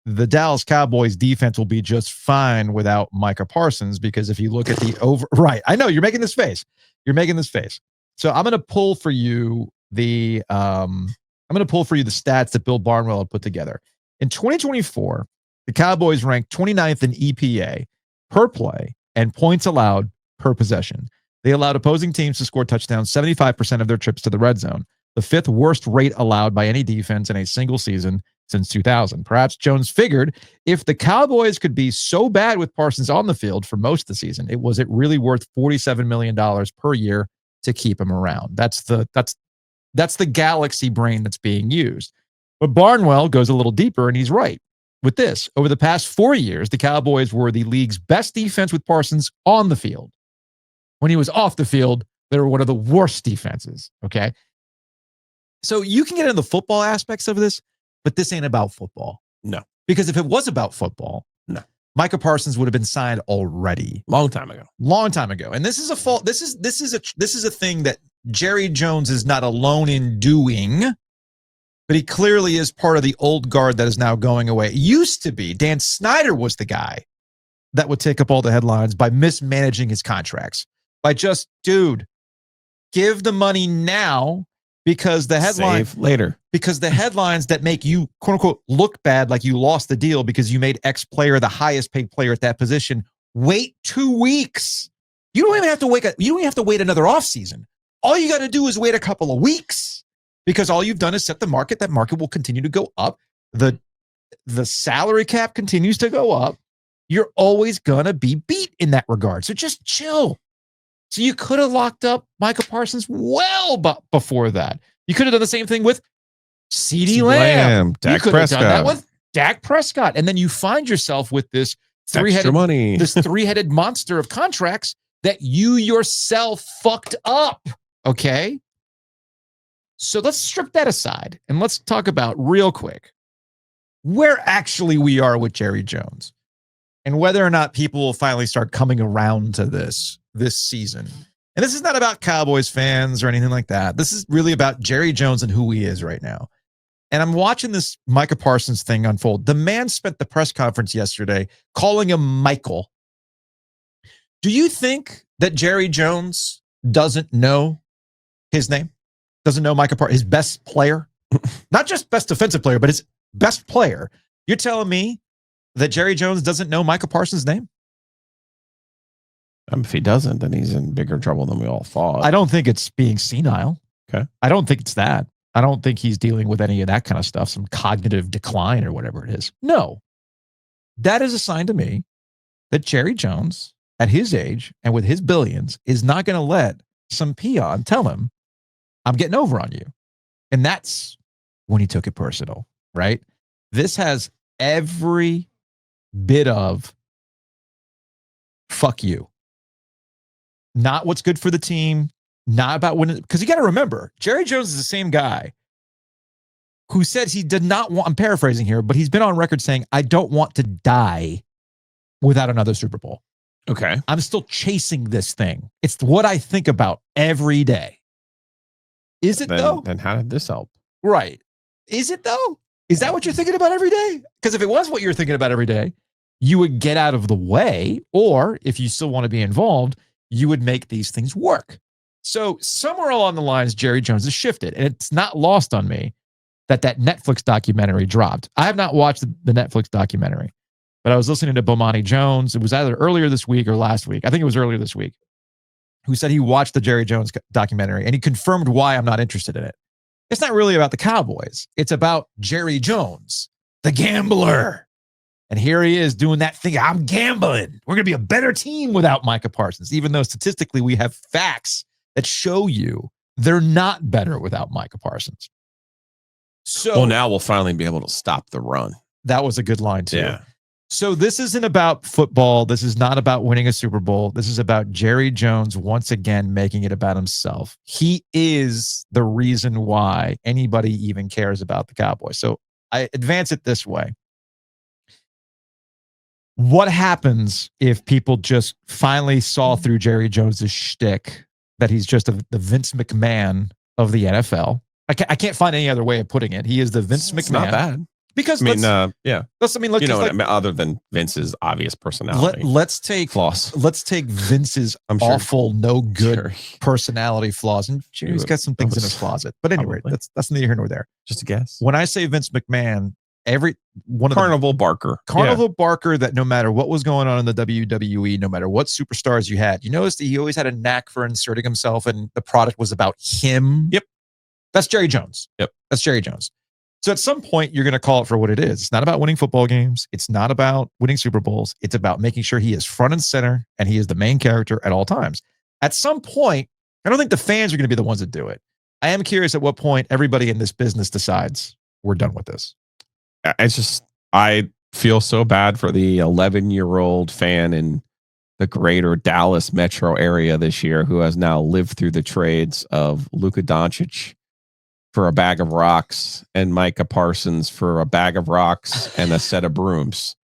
the Dallas Cowboys defense will be just fine without Micah Parsons because if you look at the over, right? I know you're making this face. So I'm going to pull for you the stats that Bill Barnwell had put together. In 2024, the Cowboys ranked 29th in EPA per play and points allowed per possession. They allowed opposing teams to score touchdowns 75% of their trips to the red zone, the 5th worst rate allowed by any defense in a single season since 2000. Perhaps Jones figured if the Cowboys could be so bad with Parsons on the field for most of the season, was it really worth $47 million per year to keep him around? That's the galaxy brain that's being used. But Barnwell goes a little deeper, and he's right with this. Over the past 4 years, the Cowboys were the league's best defense with Parsons on the field. When he was off the field, they were one of the worst defenses, okay? So you can get into the football aspects of this, but this ain't about football. No. Because if it was about football, no, Micah Parsons would have been signed already. Long time ago. And this is a fault. This is a thing that Jerry Jones is not alone in doing, but he clearly is part of the old guard that is now going away. It used to be Dan Snyder was the guy that would take up all the headlines by mismanaging his contracts. By just, give the money now because the headline Save later. Because the headlines that make you quote unquote look bad, like you lost the deal because you made X player the highest paid player at that position. Wait 2 weeks. You don't even have to wait. You don't even have to wait another offseason. All you got to do is wait a couple of weeks because all you've done is set the market. That market will continue to go up. The salary cap continues to go up. You're always gonna be beat in that regard. So just chill. So you could have locked up Micah Parsons well before that. You could have done the same thing with CeeDee Lamb. Dak You could have done that with Dak Prescott. And then you find yourself with this three-headed monster of contracts that you yourself fucked up. Okay? So let's strip that aside and let's talk about real quick where actually we are with Jerry Jones and whether or not people will finally start coming around to this season. And this is not about Cowboys fans or anything like that. This is really about Jerry Jones and who he is right now. And I'm watching this Micah Parsons thing unfold. The man spent the press conference yesterday calling him Michael. Do you think that Jerry Jones doesn't know his name? Doesn't know Micah Parsons, his best player? Not just best defensive player, but his best player. You're telling me that Jerry Jones doesn't know Micah Parsons' name? If he doesn't, then he's in bigger trouble than we all thought. I don't think it's being senile. Okay. I don't think it's that. I don't think he's dealing with any of that kind of stuff, some cognitive decline or whatever it is. No. That is a sign to me that Jerry Jones, at his age and with his billions, is not going to let some peon tell him, I'm getting over on you. And that's when he took it personal, right? This has every bit of fuck you. Not what's good for the team, not about winning. Because you got to remember, Jerry Jones is the same guy who says he did not want, I'm paraphrasing here, but he's been on record saying, I don't want to die without another Super Bowl. Okay. I'm still chasing this thing. It's what I think about every day. Is it though? Then how did this help? Right. Is it though? Is that what you're thinking about every day? Because if it was what you're thinking about every day, you would get out of the way, or if you still want to be involved, you would make these things work. So somewhere along the lines, Jerry Jones has shifted, and it's not lost on me that Netflix documentary dropped. I have not watched the Netflix documentary, but I was listening to Bomani Jones. It was either earlier this week or last week. I think it was earlier this week, who said he watched the Jerry Jones documentary, and he confirmed why I'm not interested in it. It's not really about the Cowboys. It's about Jerry Jones, the gambler. And here he is doing that thing. I'm gambling. We're going to be a better team without Micah Parsons, even though statistically we have facts that show you they're not better without Micah Parsons. So Well, now we'll finally be able to stop the run. that was a good line too. Yeah. So this isn't about football. This is not about winning a Super Bowl. This is about Jerry Jones once again making it about himself. He is the reason why anybody even cares about the Cowboys. So I advance it this way. What happens if people just finally saw through Jerry Jones' shtick that he's just the Vince McMahon of the NFL? I can't find any other way of putting it. He is the Vince McMahon. It's not bad. Because yeah. Other than Vince's obvious personality. Let's take flaws. Let's take Vince's awful, no good personality flaws. And Jerry's got some things in his closet. But anyway, that's neither here nor there. Just a guess. When I say Vince McMahon, Carnival Barker. Barker, that no matter what was going on in the WWE, no matter what superstars you had, you noticed that he always had a knack for inserting himself and the product was about him. Yep. That's Jerry Jones. Yep. That's Jerry Jones. So at some point, you're going to call it for what it is. It's not about winning football games. It's not about winning Super Bowls. It's about making sure he is front and center and he is the main character at all times. At some point, I don't think the fans are going to be the ones that do it. I am curious at what point everybody in this business decides we're done with this. It's just, I feel so bad for the 11-year-old fan in the greater Dallas metro area this year who has now lived through the trades of Luka Doncic for a bag of rocks and Micah Parsons for a bag of rocks and a set of brooms.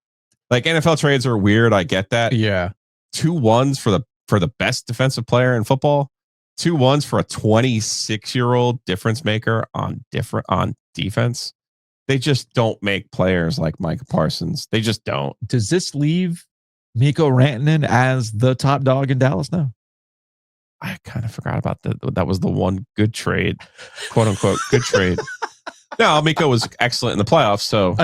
Like, NFL trades are weird. I get that. Yeah. 2 1s for the best defensive player in football. 2 1s for a 26-year-old difference maker on defense. They just don't make players like Micah Parsons. They just don't. Does this leave Mikko Rantanen as the top dog in Dallas now? I kind of forgot about that. That was the one good trade, quote unquote, good trade. No, Mikko was excellent in the playoffs. So but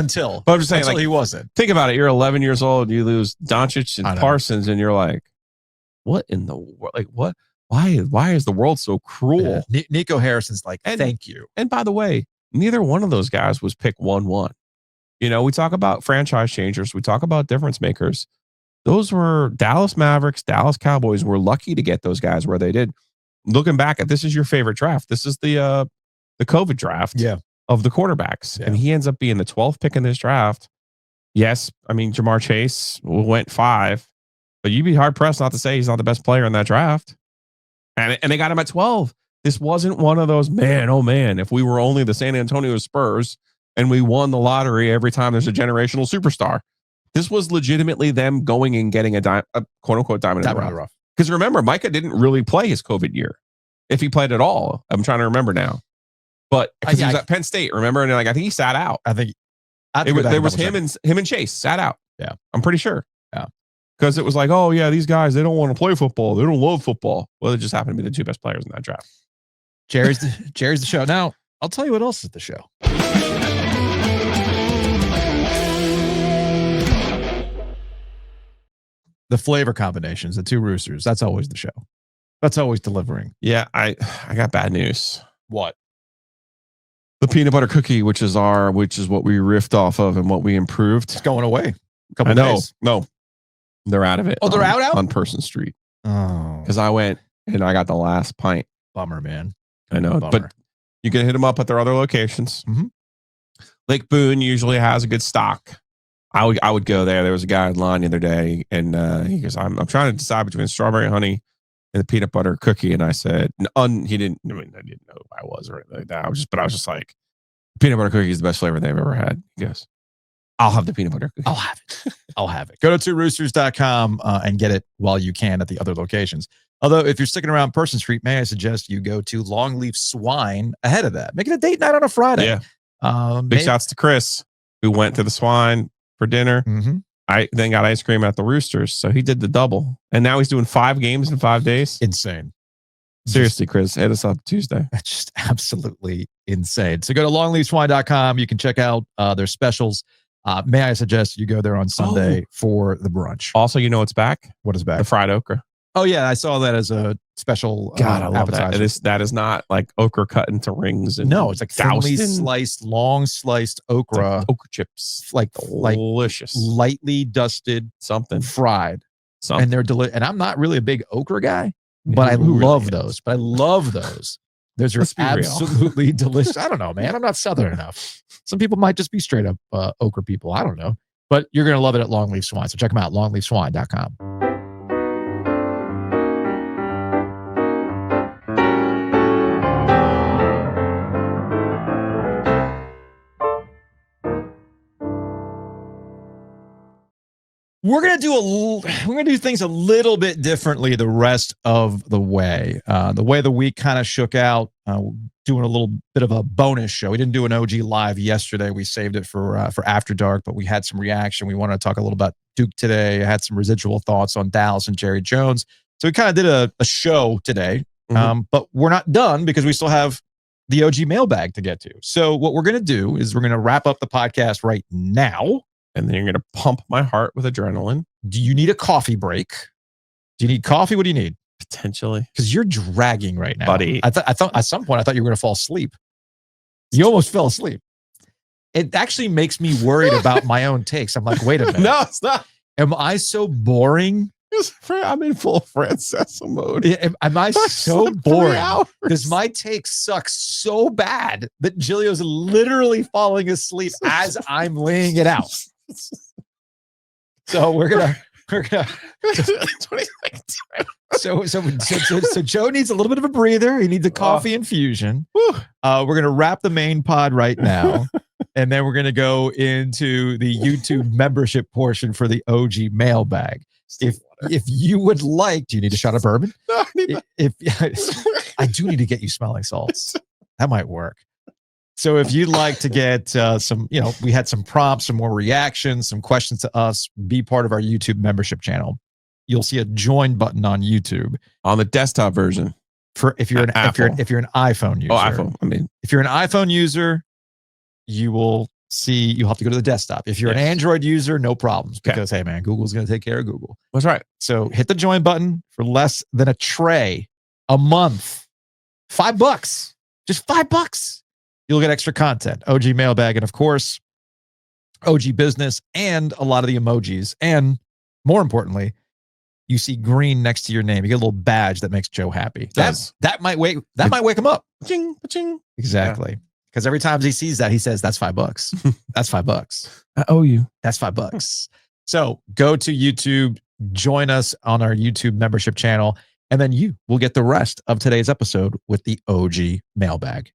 I'm just saying, he wasn't. Think about it. You're 11 years old. You lose Doncic and Parsons, and you're like, what in the world? Like, what? Why is the world so cruel? Yeah. Nico Harrison's like, thank you. And by the way, neither one of those guys was pick 1-1. You know, we talk about franchise changers. We talk about difference makers. Those were Dallas Mavericks, Dallas Cowboys were lucky to get those guys where they did. Looking back at this is your favorite draft. This is the COVID draft of the quarterbacks. Yeah. And he ends up being the 12th pick in this draft. Yes, I mean, Jamar Chase went 5, but you'd be hard pressed not to say he's not the best player in that draft. And they got him at 12. This wasn't one of those, man, oh man, if we were only the San Antonio Spurs and we won the lottery every time there's a generational superstar. This was legitimately them going and getting a quote unquote diamond in the rough. Because remember, Micah didn't really play his COVID year. If he played at all, I'm trying to remember now. But because he was at Penn State, remember? And I think he sat out. There was him and Chase sat out. Yeah. I'm pretty sure. Yeah. Because it was like, oh yeah, these guys, they don't want to play football. They don't love football. Well, it just happened to be the 2 best players in that draft. Jerry's the show. Now, I'll tell you what else is the show. The flavor combinations, the 2 roosters. That's always the show. That's always delivering. Yeah, I got bad news. What? The peanut butter cookie, which is what we riffed off of and what we improved. It's going away. I know. Days. No, they're out of it. Oh, they're out on Person Street. Oh, because I went and I got the last pint. Bummer, man. I know, but you can hit them up at their other locations. Mm-hmm. Lake Boone usually has a good stock. I would go there. There was a guy in line the other day, and he goes, "I'm trying to decide between strawberry honey and the peanut butter cookie." And I said, "He didn't. I mean, I didn't know who I was or anything like that. I was just like, peanut butter cookie is the best flavor they've ever had." He goes, "I'll have the peanut butter cookie. I'll have it. Go to 2roosters.com and get it while you can at the other locations. Although, if you're sticking around Person Street, may I suggest you go to Longleaf Swine ahead of that. Make it a date night on a Friday. Yeah. Big shouts to Chris, who went to the Swine for dinner. Mm-hmm. I then got ice cream at the Roosters, so he did the double, and now he's doing 5 games in 5 days. Insane. Seriously, Chris, hit us up Tuesday. That's just absolutely insane. So go to longleafswine.com. You can check out their specials. May I suggest you go there on Sunday for the brunch? Also, you know what's back? What is back? The fried okra. Oh yeah, I saw that as a special God, I love appetizer. That is not like okra cut into rings. And no, it's like thinly sliced, long sliced okra, like okra chips, like delicious, lightly dusted, fried, and they're delicious. And I'm not really a big okra guy, but I love those. But I love those. Those are absolutely delicious. I don't know, man. I'm not Southern enough. Some people might just be straight up okra people. I don't know. But you're going to love it at Longleaf Swine. So check them out, longleafswine.com. We're gonna do things a little bit differently the rest of the way. The way the week kind of shook out, doing a little bit of a bonus show. We didn't do an OG live yesterday. We saved it for after dark, but we had some reaction. We wanted to talk a little about Duke today. I had some residual thoughts on Dallas and Jerry Jones. So we kind of did a show today, but we're not done because we still have the OG mailbag to get to. So what we're gonna do is we're gonna wrap up the podcast right now. And then you're going to pump my heart with adrenaline. Do you need a coffee break? Do you need coffee? What do you need? Potentially. Because you're dragging right now. Buddy. I thought at some point, I thought you were going to fall asleep. You almost fell asleep. It actually makes me worried about my own takes. I'm like, wait a minute. No, it's not. Am I so boring? I'm in full Francesa mode. Am I so boring? Does my take suck so bad that Giglio's literally falling asleep as I'm laying it out? So we're gonna so Joe needs a little bit of a breather. He needs a coffee infusion. We're gonna wrap the main pod right now, and then we're gonna go into the YouTube membership portion for the OG mailbag. If you would like, do you need a shot of bourbon? No, I do need to get you smelling salts. That might work. So if you'd like to get some, we had some prompts, some more reactions, some questions to us, be part of our YouTube membership channel. You'll see a join button on YouTube on the desktop version. For if you're an iPhone user. Oh, iPhone. If you're an iPhone user, you'll have to go to the desktop. If you're an Android user, no problems because hey man, Google's going to take care of Google. That's right. So hit the join button for less than a tray a month. $5, just $5. You'll get extra content, OG mailbag, and of course, OG business, and a lot of the emojis. And more importantly, you see green next to your name. You get a little badge that makes Joe happy. That might wake him up. Ching, ching. Exactly. Because every time he sees that, he says, "That's $5. That's $5. I owe you. That's $5." So go to YouTube, join us on our YouTube membership channel, and then you will get the rest of today's episode with the OG mailbag.